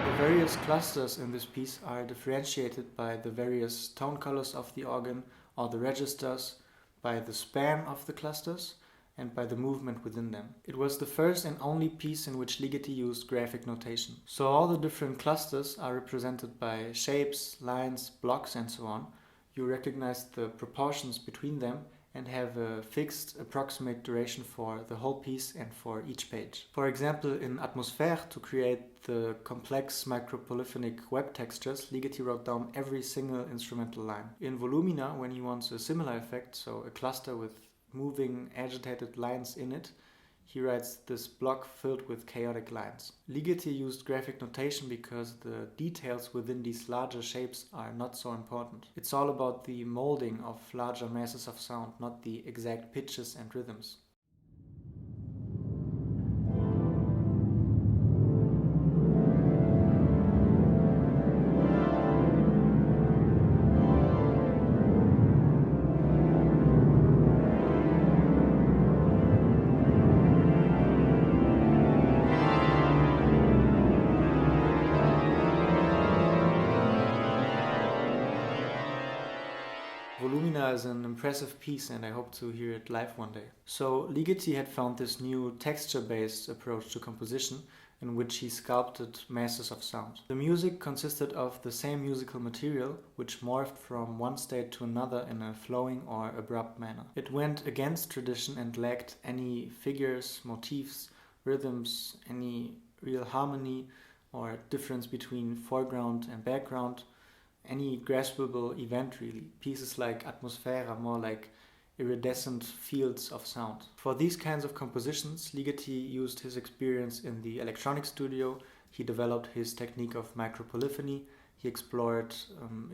The various clusters in this piece are differentiated by the various tone colors of the organ or the registers, by the span of the clusters, and by the movement within them. It was the first and only piece in which Ligeti used graphic notation. So all the different clusters are represented by shapes, lines, blocks, and so on. You recognize the proportions between them and have a fixed approximate duration for the whole piece and for each page. For example, in Atmosphère, to create the complex micropolyphonic web textures, Ligeti wrote down every single instrumental line. In Volumina, when he wants a similar effect, so a cluster with moving, agitated lines in it, he writes this block filled with chaotic lines. Ligeti used graphic notation because the details within these larger shapes are not so important. It's all about the molding of larger masses of sound, not the exact pitches and rhythms. Volumina is an impressive piece and I hope to hear it live one day. So Ligeti had found this new texture-based approach to composition in which he sculpted masses of sound. The music consisted of the same musical material which morphed from one state to another in a flowing or abrupt manner. It went against tradition and lacked any figures, motifs, rhythms, any real harmony or difference between foreground and background, any graspable event really. Pieces like Atmosphère are more like iridescent fields of sound. For these kinds of compositions, Ligeti used his experience in the electronic studio, he developed his technique of micropolyphony, he explored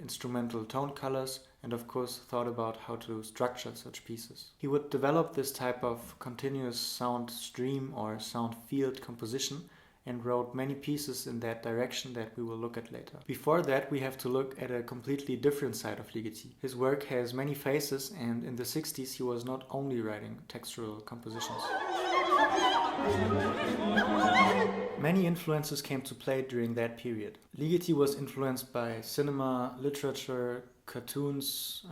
instrumental tone colors, and of course thought about how to structure such pieces. He would develop this type of continuous sound stream or sound field composition and wrote many pieces in that direction that we will look at later. Before that, we have to look at a completely different side of Ligeti. His work has many faces, and in the 60s he was not only writing textural compositions. Many influences came to play during that period. Ligeti was influenced by cinema, literature, cartoons,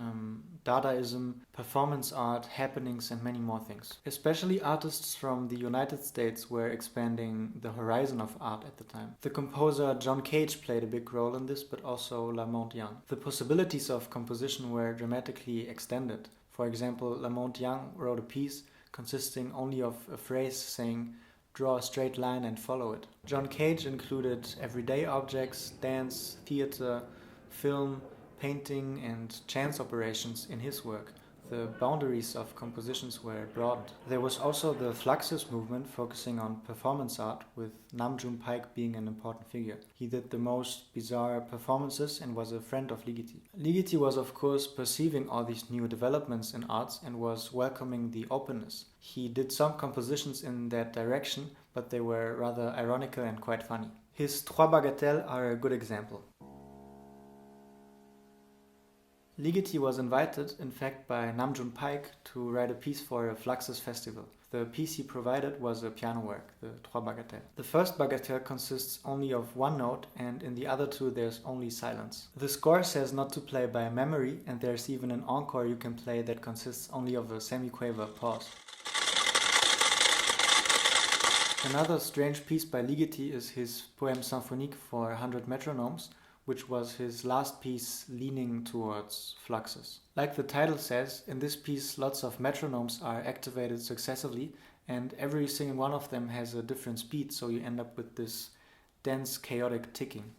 Dadaism, performance art, happenings, and many more things. Especially artists from the United States were expanding the horizon of art at the time. The composer John Cage played a big role in this, but also Lamont Young. The possibilities of composition were dramatically extended. For example, Lamont Young wrote a piece consisting only of a phrase saying, "Draw a straight line and follow it." John Cage included everyday objects, dance, theater, film, painting, and chance operations in his work. The boundaries of compositions were broadened. There was also the Fluxus movement focusing on performance art, with Nam June Paik being an important figure. He did the most bizarre performances and was a friend of Ligeti. Ligeti was of course perceiving all these new developments in arts and was welcoming the openness. He did some compositions in that direction, but they were rather ironical and quite funny. His Trois Bagatelles are a good example. Ligeti was invited, in fact, by Namjoon Paik to write a piece for a Fluxus festival. The piece he provided was a piano work, the Trois Bagatelles. The first bagatelle consists only of one note, and in the other two there's only silence. The score says not to play by memory, and there's even an encore you can play that consists only of a semiquaver pause. Another strange piece by Ligeti is his Poème symphonique for 100 metronomes, which was his last piece leaning towards Fluxus. Like the title says, in this piece lots of metronomes are activated successively, and every single one of them has a different speed, so you end up with this dense, chaotic ticking.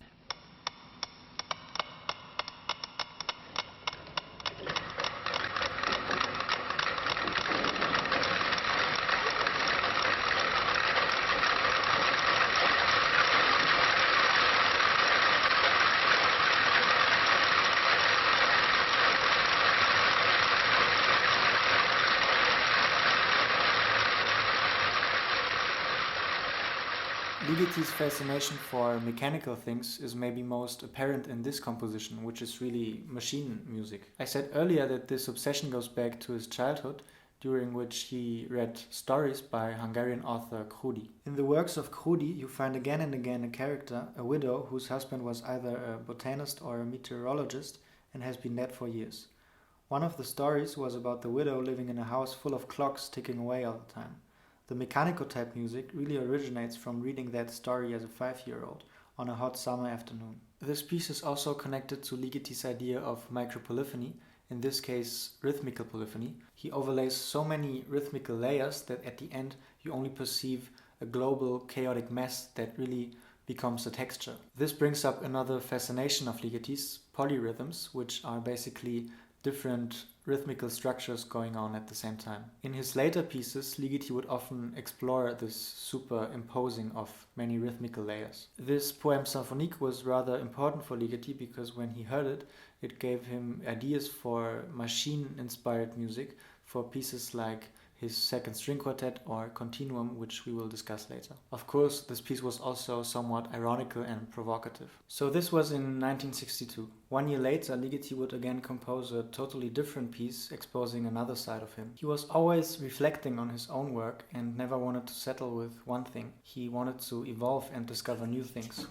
Ligeti's fascination for mechanical things is maybe most apparent in this composition, which is really machine music. I said earlier that this obsession goes back to his childhood, during which he read stories by Hungarian author Krudi. In the works of Krudi, you find again and again a character, a widow whose husband was either a botanist or a meteorologist and has been dead for years. One of the stories was about the widow living in a house full of clocks ticking away all the time. The mechanical type music really originates from reading that story as a 5-year-old on a hot summer afternoon. This piece is also connected to Ligeti's idea of micropolyphony, in this case rhythmical polyphony. He overlays so many rhythmical layers that at the end you only perceive a global chaotic mess that really becomes a texture. This brings up another fascination of Ligeti's, polyrhythms, which are basically different rhythmical structures going on at the same time. In his later pieces, Ligeti would often explore this superimposing of many rhythmical layers. This Poème symphonique was rather important for Ligeti because when he heard it, it gave him ideas for machine-inspired music for pieces like his second string quartet or Continuum, which we will discuss later. Of course, this piece was also somewhat ironical and provocative. So this was in 1962. 1 year later, Ligeti would again compose a totally different piece, exposing another side of him. He was always reflecting on his own work and never wanted to settle with one thing. He wanted to evolve and discover new things.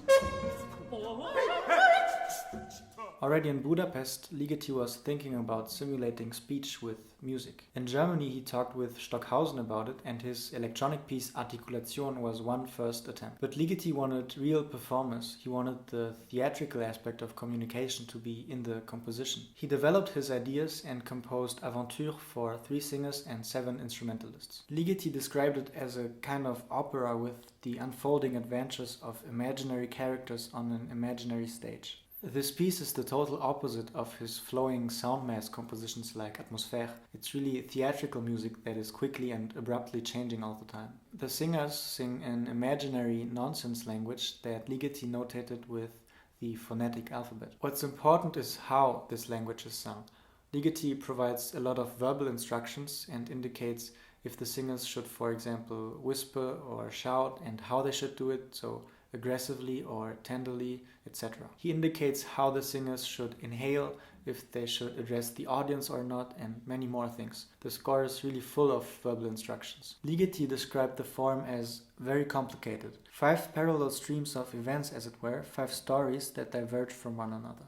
Already in Budapest, Ligeti was thinking about simulating speech with music. In Germany, he talked with Stockhausen about it, and his electronic piece Artikulation was one first attempt. But Ligeti wanted real performance. He wanted the theatrical aspect of communication to be in the composition. He developed his ideas and composed Aventure for 3 singers and 7 instrumentalists. Ligeti described it as a kind of opera with the unfolding adventures of imaginary characters on an imaginary stage. This piece is the total opposite of his flowing sound mass compositions like Atmosphère. It's really theatrical music that is quickly and abruptly changing all the time. The singers sing an imaginary nonsense language that Ligeti notated with the phonetic alphabet. What's important is how this language is sung. Ligeti provides a lot of verbal instructions and indicates if the singers should, for example, whisper or shout and how they should do it, so aggressively or tenderly, etc. He indicates how the singers should inhale, if they should address the audience or not, and many more things. The score is really full of verbal instructions. Ligeti described the form as very complicated. 5 parallel streams of events, as it were, 5 stories that diverge from one another.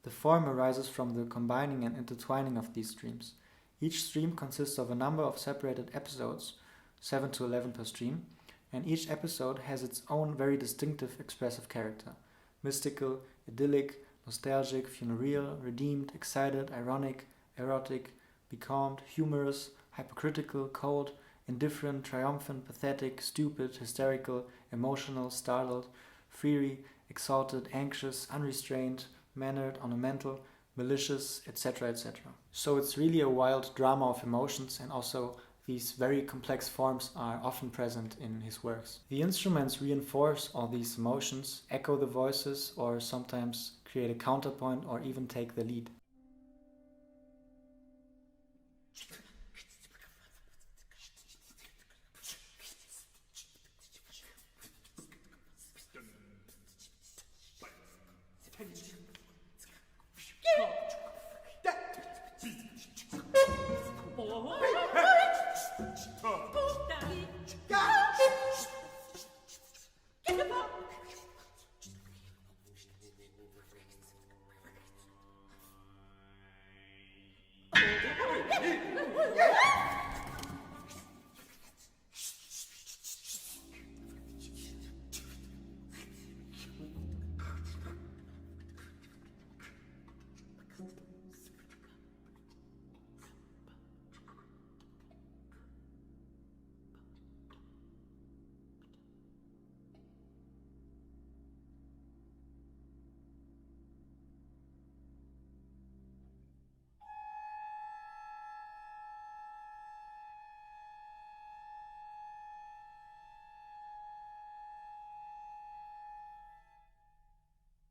The form arises from the combining and intertwining of these streams. Each stream consists of a number of separated episodes, 7 to 11 per stream, and each episode has its own very distinctive expressive character. Mystical, idyllic, nostalgic, funereal, redeemed, excited, ironic, erotic, becalmed, humorous, hypocritical, cold, indifferent, triumphant, pathetic, stupid, hysterical, emotional, startled, fiery, exalted, anxious, unrestrained, mannered, ornamental, malicious, etc., etc. So it's really a wild drama of emotions, and also these very complex forms are often present in his works. The instruments reinforce all these emotions, echo the voices, or sometimes create a counterpoint or even take the lead.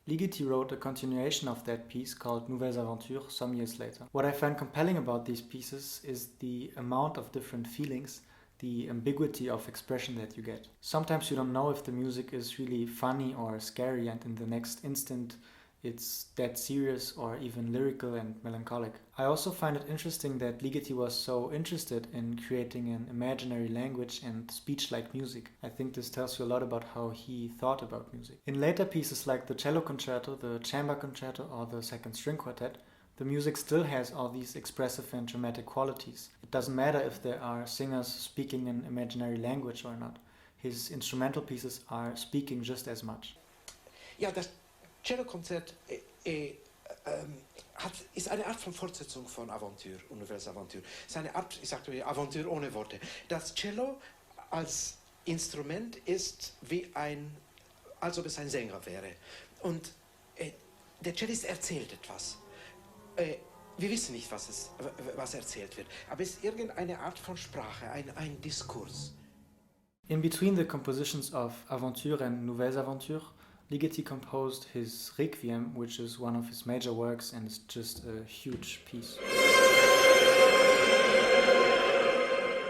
Ligeti wrote a continuation of that piece called Nouvelles Aventures some years later. What I find compelling about these pieces is the amount of different feelings, the ambiguity of expression that you get. Sometimes you don't know if the music is really funny or scary, and in the next instant it's dead serious or even lyrical and melancholic. I also find it interesting that Ligeti was so interested in creating an imaginary language and speech-like music. I think this tells you a lot about how he thought about music. In later pieces like the cello concerto, the chamber concerto, or the second string quartet, the music still has all these expressive and dramatic qualities. It doesn't matter if there are singers speaking an imaginary language or not. His instrumental pieces are speaking just as much. Ja, das Cellokonzert ist eine Art von Fortsetzung von Aventure, Nouvelles Aventures. Es ist eine Art, ich sagte Aventure ohne Worte. Das Cello als Instrument ist wie als ob es ein Sänger wäre. Und der Cellist erzählt etwas. Wir wissen nicht, was erzählt wird, aber es ist irgendeine Art von Sprache, ein Diskurs. In between the compositions of Aventure and Nouvelles Aventures, Ligeti composed his Requiem, which is one of his major works and is just a huge piece.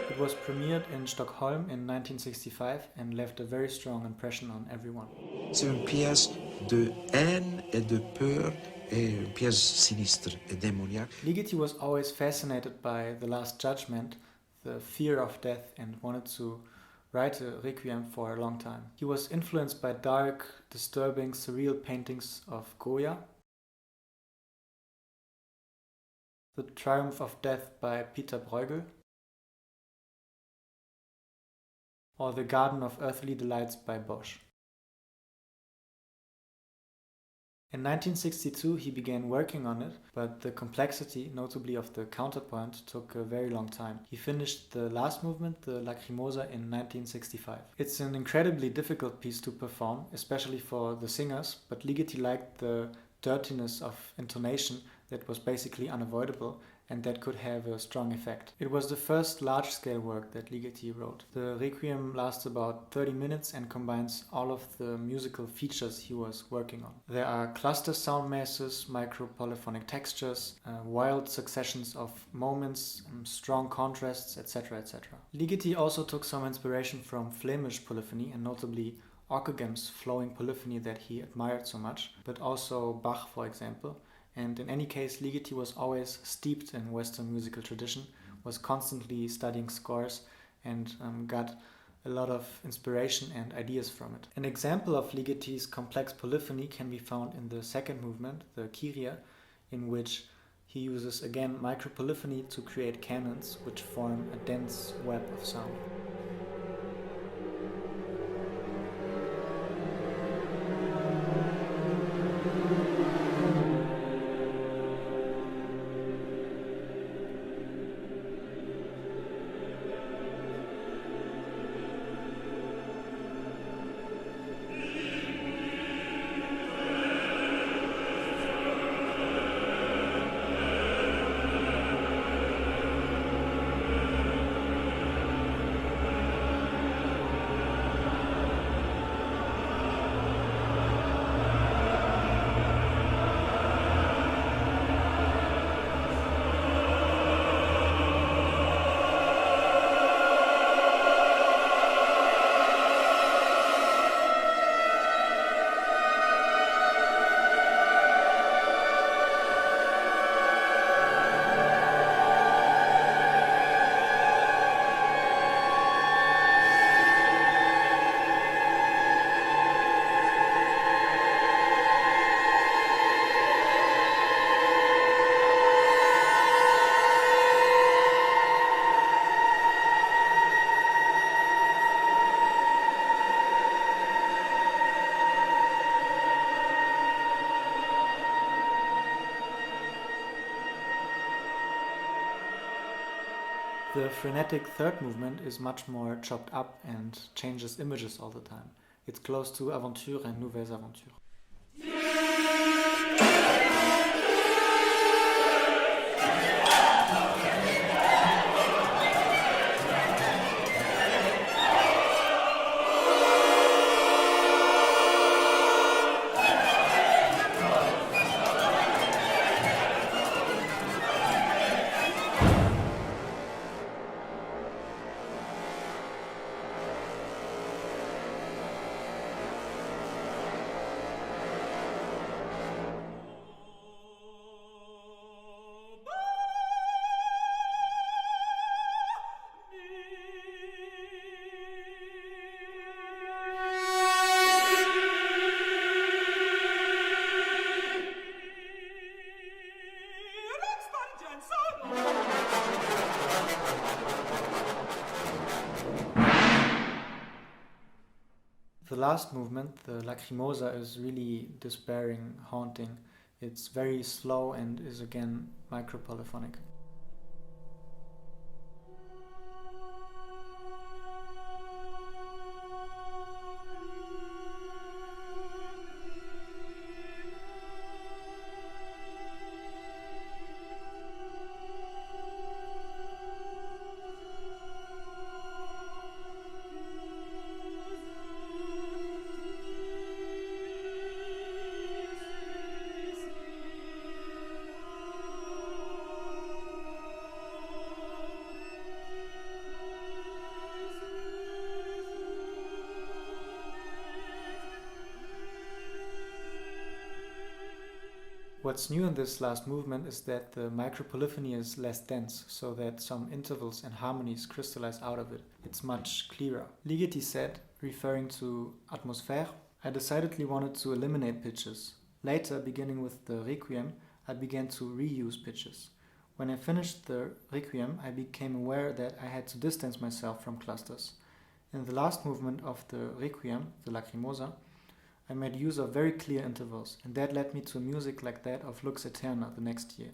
It was premiered in Stockholm in 1965 and left a very strong impression on everyone. C'est une pièce de haine et de peur, et une pièce sinistre et démoniaque. Ligeti was always fascinated by The Last Judgment, the fear of death, and wanted to write a requiem for a long time. He was influenced by dark, disturbing, surreal paintings of Goya, The Triumph of Death by Peter Bruegel, or The Garden of Earthly Delights by Bosch. In 1962 he began working on it, but the complexity, notably of the counterpoint, took a very long time. He finished the last movement, the Lacrimosa, in 1965. It's an incredibly difficult piece to perform, especially for the singers, but Ligeti liked the dirtiness of intonation that was basically unavoidable and that could have a strong effect. It was the first large-scale work that Ligeti wrote. The Requiem lasts about 30 minutes and combines all of the musical features he was working on. There are cluster sound masses, micro-polyphonic textures, wild successions of moments, strong contrasts, etc. etc. Ligeti also took some inspiration from Flemish polyphony, and notably Ockegam's flowing polyphony that he admired so much, but also Bach, for example. And in any case, Ligeti was always steeped in Western musical tradition, was constantly studying scores, and got a lot of inspiration and ideas from it. An example of Ligeti's complex polyphony can be found in the second movement, the Kyrie, in which he uses again micropolyphony to create canons which form a dense web of sound. The frenetic third movement is much more chopped up and changes images all the time. It's close to Aventure and Nouvelles Aventures. last movement, the Lacrimosa, is really despairing, haunting. It's very slow and is again micropolyphonic. What's new in this last movement is that the micropolyphony is less dense, so that some intervals and harmonies crystallize out of it. It's much clearer. Ligeti said, referring to Atmosphère, I decidedly wanted to eliminate pitches. Later, beginning with the Requiem, I began to reuse pitches. When I finished the Requiem, I became aware that I had to distance myself from clusters. In the last movement of the Requiem, the Lacrimosa, I made use of very clear intervals, and that led me to music like that of Lux Aeterna the next year.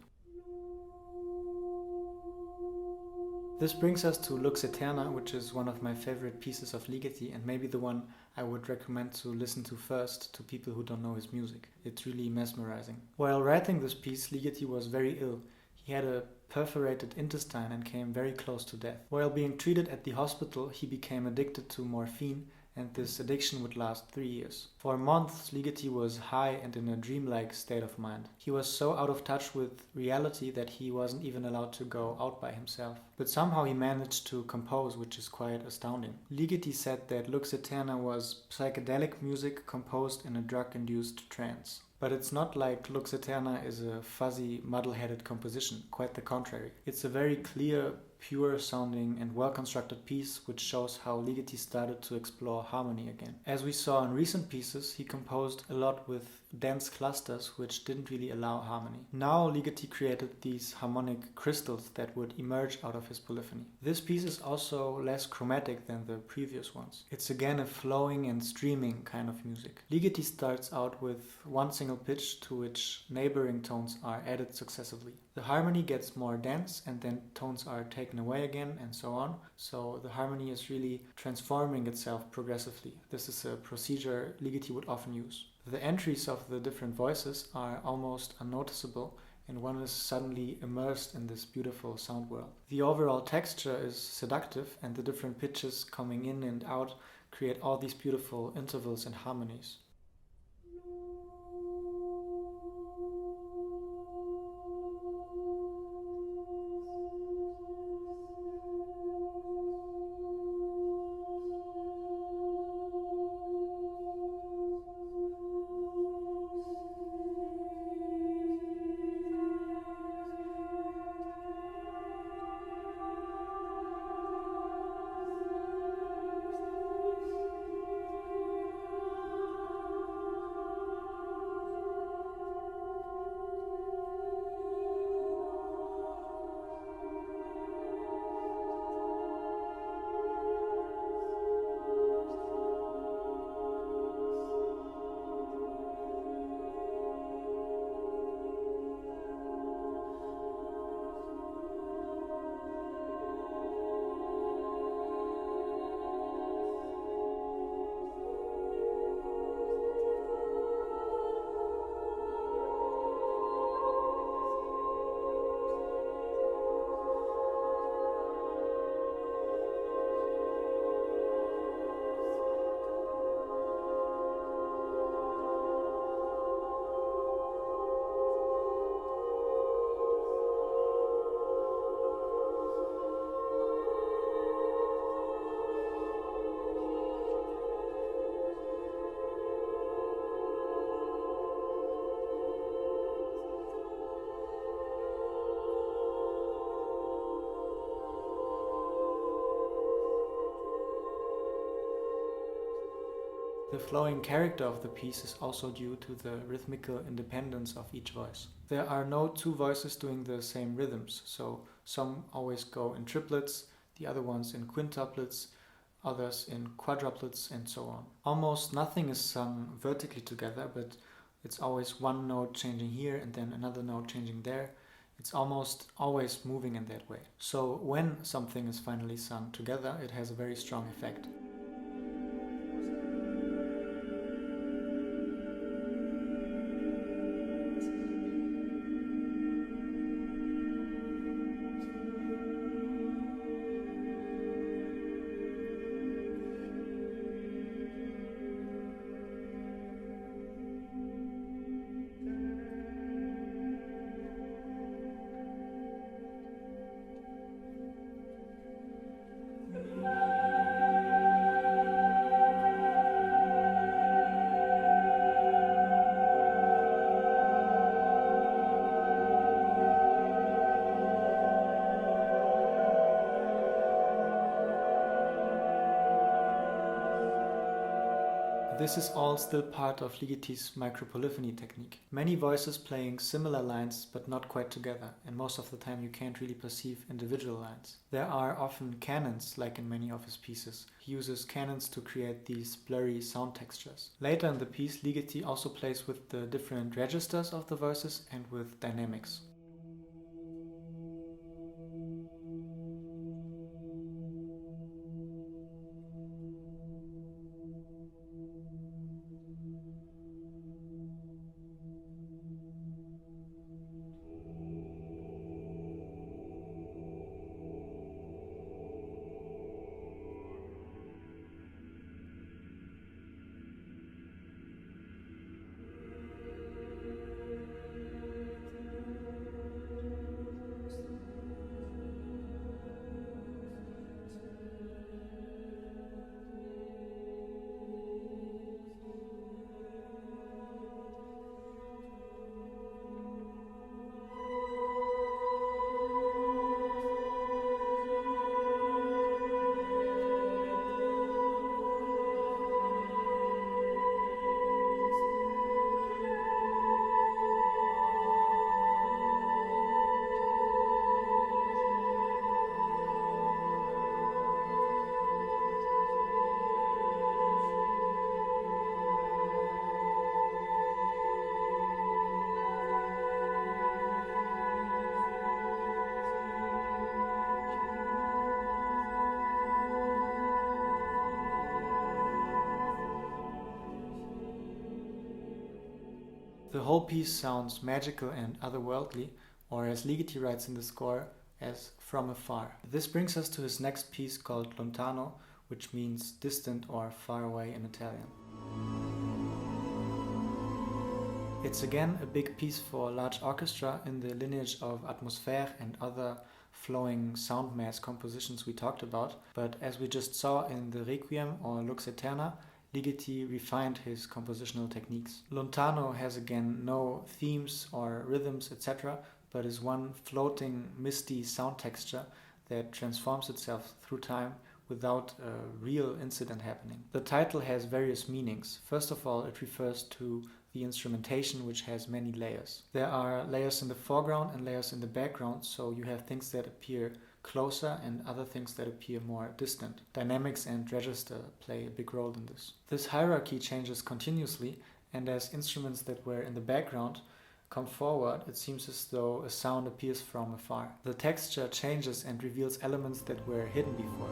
This brings us to Lux Aeterna, which is one of my favorite pieces of Ligeti and maybe the one I would recommend to listen to first to people who don't know his music. It's really mesmerizing. While writing this piece, Ligeti was very ill. He had a perforated intestine and came very close to death. While being treated at the hospital, he became addicted to morphine, and this addiction would last 3 years. For months, Ligeti was high and in a dreamlike state of mind. He was so out of touch with reality that he wasn't even allowed to go out by himself. But somehow he managed to compose, which is quite astounding. Ligeti said that Lux Aeterna was psychedelic music composed in a drug-induced trance. But it's not like Lux Aeterna is a fuzzy, muddle-headed composition, quite the contrary. It's a very clear, pure sounding and well-constructed piece which shows how Ligeti started to explore harmony again. As we saw in recent pieces, he composed a lot with dense clusters which didn't really allow harmony. Now Ligeti created these harmonic crystals that would emerge out of his polyphony. This piece is also less chromatic than the previous ones. It's again a flowing and streaming kind of music. Ligeti starts out with one single pitch to which neighboring tones are added successively. The harmony gets more dense and then tones are taken away again and so on. So the harmony is really transforming itself progressively. This is a procedure Ligeti would often use. The entries of the different voices are almost unnoticeable and one is suddenly immersed in this beautiful sound world. The overall texture is seductive and the different pitches coming in and out create all these beautiful intervals and harmonies. The flowing character of the piece is also due to the rhythmical independence of each voice. There are no two voices doing the same rhythms, so some always go in triplets, the other ones in quintuplets, others in quadruplets, and so on. Almost nothing is sung vertically together, but it's always one note changing here and then another note changing there. It's almost always moving in that way. So when something is finally sung together, it has a very strong effect. This is all still part of Ligeti's micropolyphony technique. Many voices playing similar lines but not quite together, and most of the time you can't really perceive individual lines. There are often canons, like in many of his pieces. He uses canons to create these blurry sound textures. Later in the piece, Ligeti also plays with the different registers of the voices and with dynamics. The whole piece sounds magical and otherworldly, or as Ligeti writes in the score, as from afar. This brings us to his next piece called Lontano, which means distant or far away in Italian. It's again a big piece for a large orchestra in the lineage of Atmosphère and other flowing sound mass compositions we talked about, but as we just saw in the Requiem or Lux Aeterna, Ligeti refined his compositional techniques. Lontano has again no themes or rhythms, etc., but is one floating, misty sound texture that transforms itself through time without a real incident happening. The title has various meanings. First of all, it refers to the instrumentation, which has many layers. There are layers in the foreground and layers in the background, so you have things that appear closer and other things that appear more distant. Dynamics and register play a big role in this. This hierarchy changes continuously, and as instruments that were in the background come forward, it seems as though a sound appears from afar. The texture changes and reveals elements that were hidden before.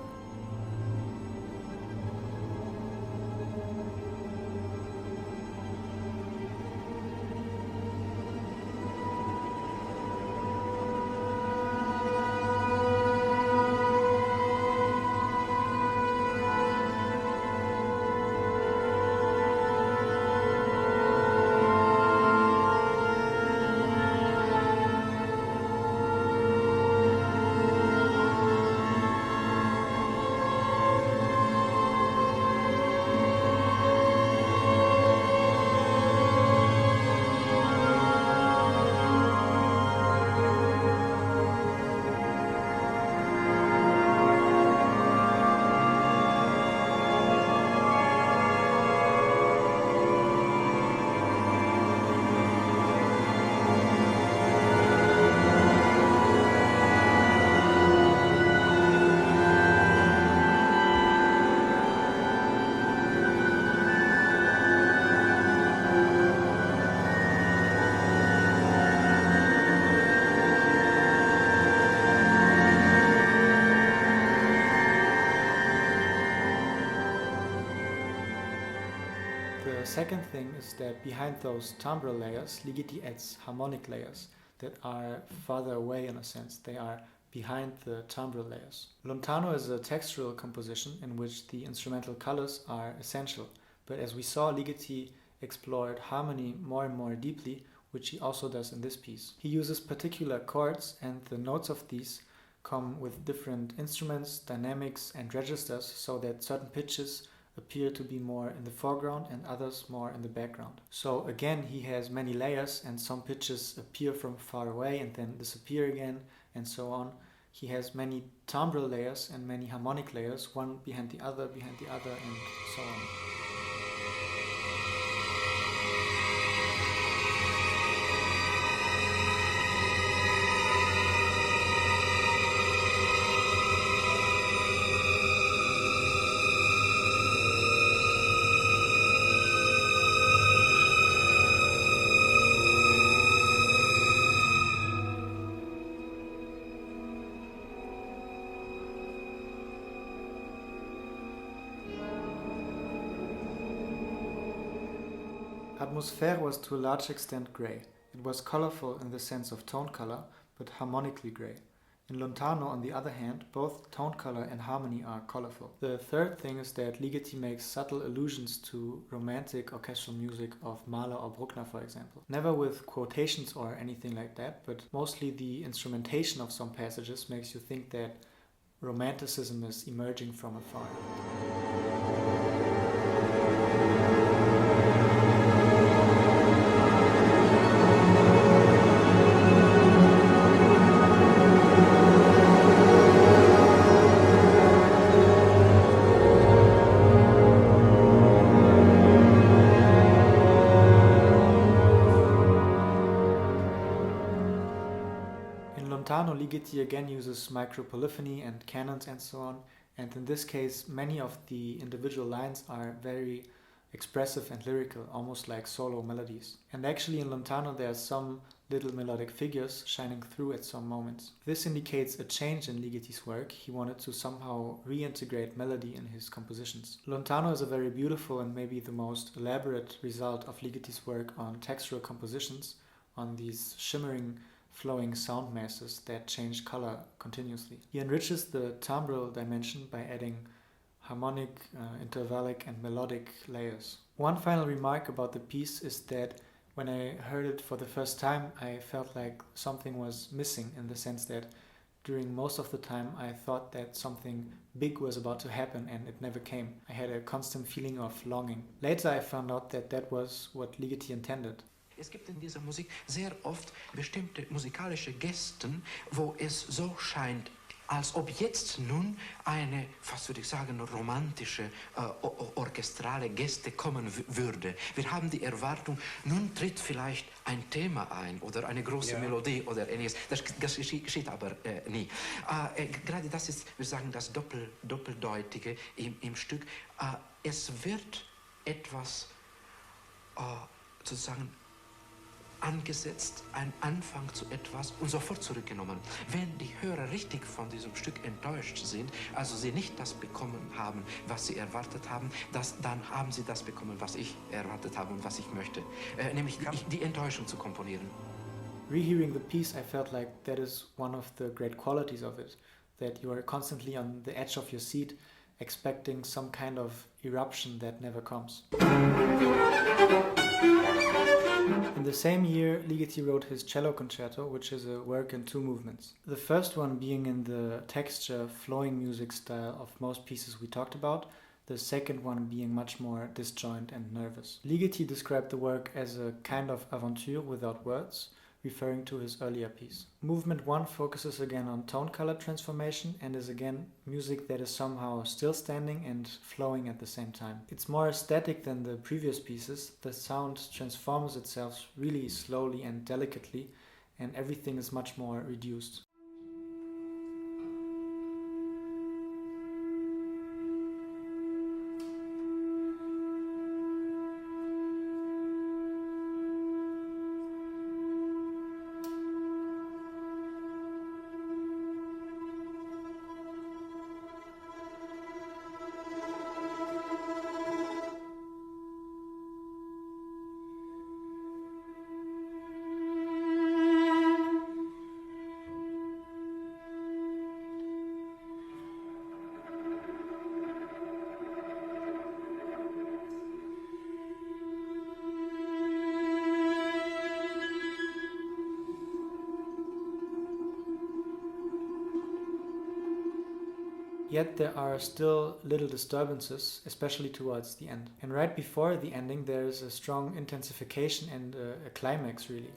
second thing is that behind those timbre layers, Ligeti adds harmonic layers that are farther away in a sense. They are behind the timbre layers. Lontano is a textural composition in which the instrumental colors are essential, but as we saw, Ligeti explored harmony more and more deeply, which he also does in this piece. He uses particular chords, and the notes of these come with different instruments, dynamics, and registers, so that certain pitches appear to be more in the foreground and others more in the background. So again, he has many layers, and some pitches appear from far away and then disappear again, and so on. He has many timbre layers and many harmonic layers, one behind the other, and so on. Atmosphère was to a large extent grey. It was colorful in the sense of tone color, but harmonically grey. In Lontano, on the other hand, both tone color and harmony are colorful. The third thing is that Ligeti makes subtle allusions to romantic orchestral music of Mahler or Bruckner, for example. Never with quotations or anything like that, but mostly the instrumentation of some passages makes you think that romanticism is emerging from afar. Lontano, Ligeti again uses micropolyphony and canons and so on, and in this case many of the individual lines are very expressive and lyrical, almost like solo melodies. And actually in Lontano there are some little melodic figures shining through at some moments. This indicates a change in Ligeti's work. He wanted to somehow reintegrate melody in his compositions. Lontano is a very beautiful and maybe the most elaborate result of Ligeti's work on textural compositions, on these shimmering flowing sound masses that change color continuously. He enriches the timbral dimension by adding harmonic, intervallic and melodic layers. One final remark about the piece is that when I heard it for the first time, I felt like something was missing, in the sense that during most of the time I thought that something big was about to happen and it never came. I had a constant feeling of longing. Later I found out that that was what Ligeti intended. Es gibt in dieser Musik sehr oft bestimmte musikalische Gesten, wo es so scheint, als ob jetzt nun eine, fast würde ich sagen, romantische, orchestrale Geste kommen würde. Wir haben die Erwartung, nun tritt vielleicht ein Thema ein oder eine große Melodie oder ähnliches. Das geschieht aber nie. Gerade das ist, wir sagen, das Doppeldeutige im Stück. Es wird etwas sozusagen angesetzt, ein Anfang zu etwas und sofort zurückgenommen. Wenn die Hörer richtig von diesem Stück enttäuscht sind, also sie nicht das bekommen haben, was sie erwartet haben, dann haben sie das bekommen, was ich erwartet habe und was ich möchte. Nämlich die Enttäuschung zu komponieren. Rehearing the piece, I felt like that is one of the great qualities of it, that you are constantly on the edge of your seat, expecting some kind of eruption that never comes. In the same year, Ligeti wrote his cello concerto, which is a work in two movements. The first one being in the texture, flowing music style of most pieces we talked about, the second one being much more disjoint and nervous. Ligeti described the work as a kind of aventure without words, referring to his earlier piece. Movement 1 focuses again on tone color transformation and is again music that is somehow still standing and flowing at the same time. It's more static than the previous pieces. The sound transforms itself really slowly and delicately, and everything is much more reduced. Yet there are still little disturbances, especially towards the end. And right before the ending there is a strong intensification and a climax really.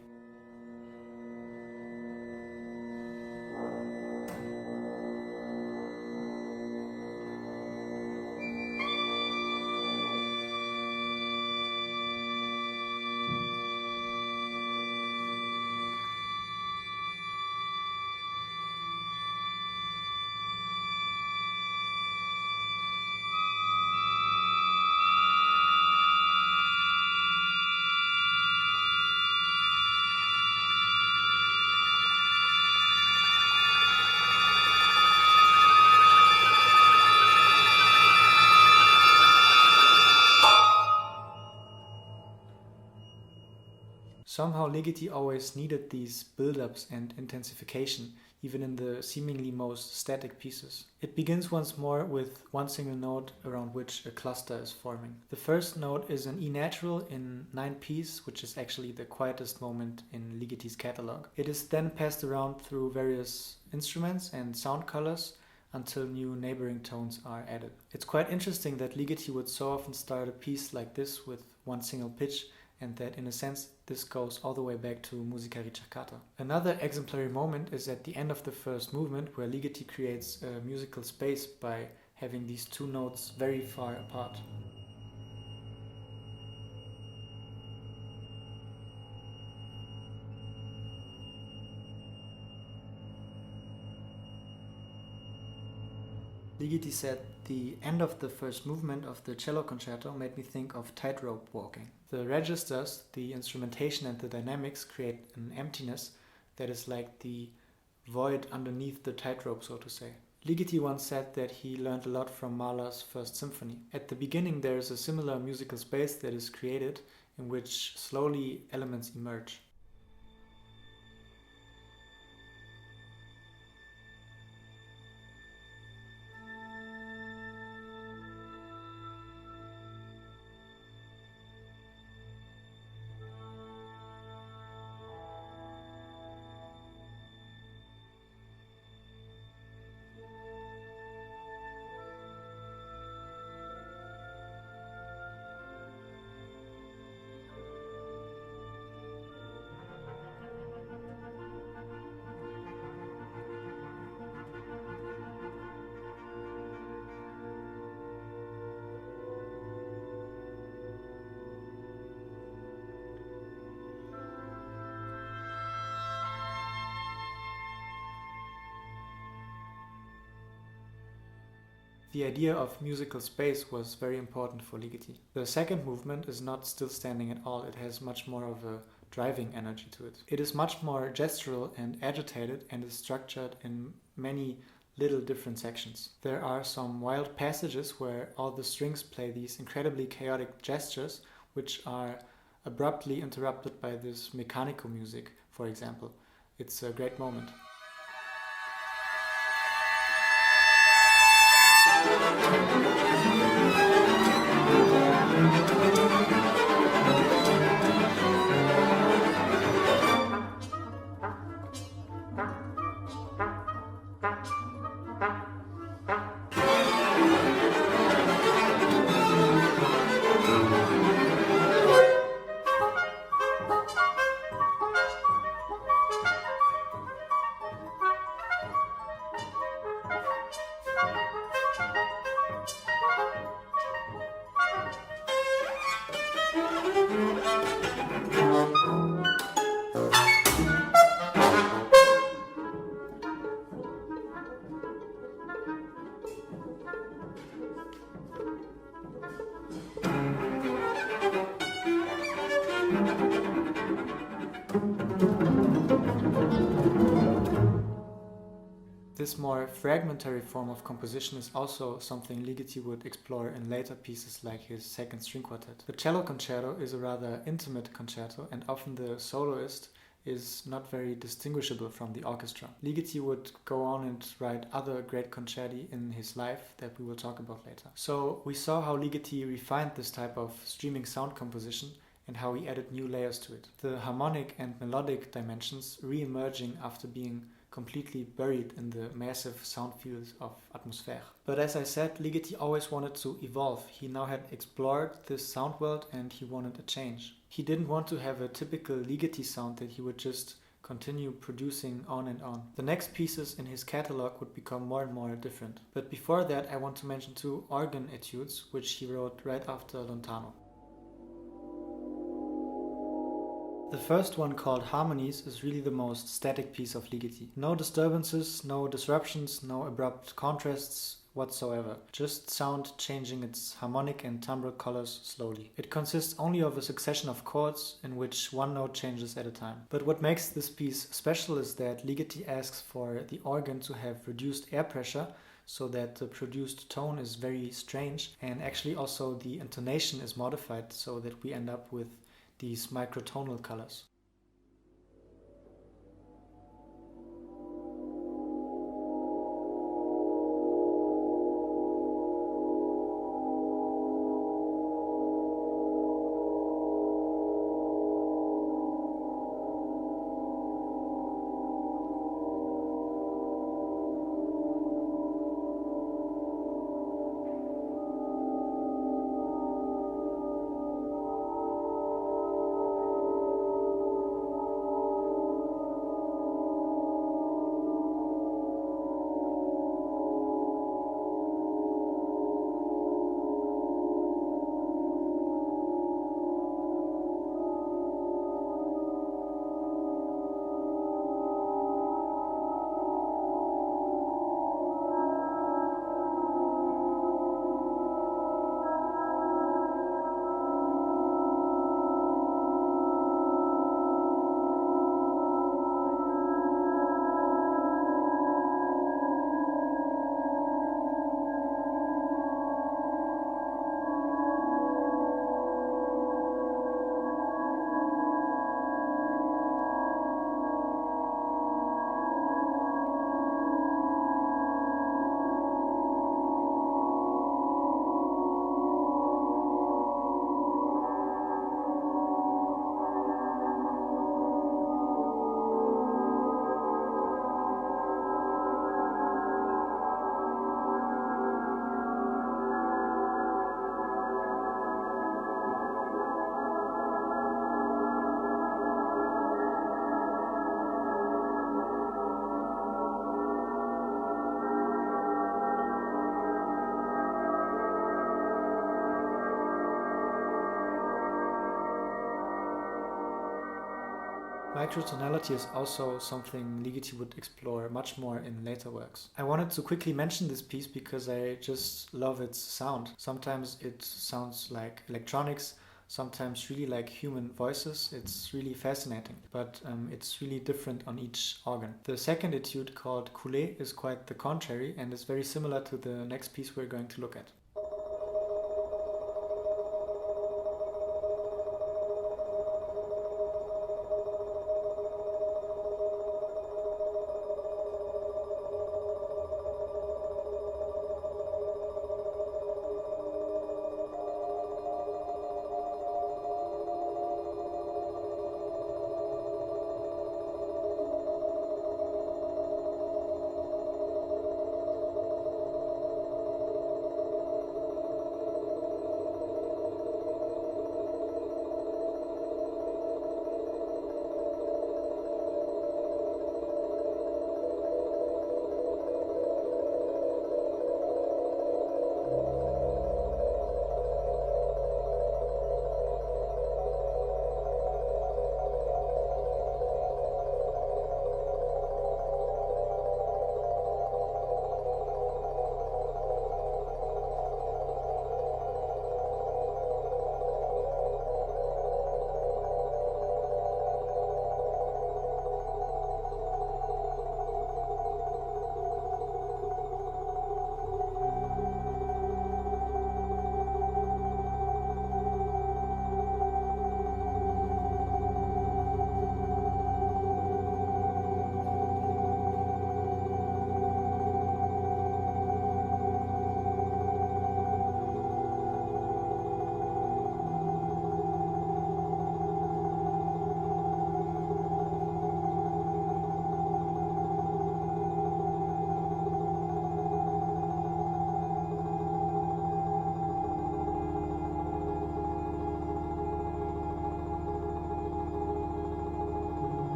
Somehow Ligeti always needed these build-ups and intensification, even in the seemingly most static pieces. It begins once more with one single note around which a cluster is forming. The first note is an E natural in 9/piece, which is actually the quietest moment in Ligeti's catalog. It is then passed around through various instruments and sound colors until new neighboring tones are added. It's quite interesting that Ligeti would so often start a piece like this with one single pitch, and that in a sense this goes all the way back to Musica Ricercata. Another exemplary moment is at the end of the first movement, where Ligeti creates a musical space by having these two notes very far apart. Ligeti said, "The end of the first movement of the cello concerto made me think of tightrope walking. The registers, the instrumentation and the dynamics create an emptiness that is like the void underneath the tightrope, so to say." Ligeti once said that he learned a lot from Mahler's First Symphony. At the beginning there is a similar musical space that is created in which slowly elements emerge. The idea of musical space was very important for Ligeti. The second movement is not still standing at all, it has much more of a driving energy to it. It is much more gestural and agitated and is structured in many little different sections. There are some wild passages where all the strings play these incredibly chaotic gestures, which are abruptly interrupted by this mechanical music, for example. It's a great moment. This more fragmentary form of composition is also something Ligeti would explore in later pieces like his second string quartet. The cello concerto is a rather intimate concerto, and often the soloist is not very distinguishable from the orchestra. Ligeti would go on and write other great concerti in his life that we will talk about later. So we saw how Ligeti refined this type of streaming sound composition and how he added new layers to it. The harmonic and melodic dimensions re-emerging after being completely buried in the massive sound fields of Atmosphäre. But as I said, Ligeti always wanted to evolve. He now had explored this sound world and he wanted a change. He didn't want to have a typical Ligeti sound that he would just continue producing on and on. The next pieces in his catalog would become more and more different. But before that, I want to mention 2 organ etudes which he wrote right after Lontano. The first one, called Harmonies, is really the most static piece of Ligeti. No disturbances, no disruptions, no abrupt contrasts whatsoever. Just sound changing its harmonic and timbral colors slowly. It consists only of a succession of chords in which one note changes at a time. But what makes this piece special is that Ligeti asks for the organ to have reduced air pressure so that the produced tone is very strange, and actually also the intonation is modified so that we end up with these microtonal colors. Microtonality is also something Ligeti would explore much more in later works. I wanted to quickly mention this piece because I just love its sound. Sometimes it sounds like electronics, sometimes really like human voices. It's really fascinating, but it's really different on each organ. The second etude, called Coulée, is quite the contrary and is very similar to the next piece we're going to look at.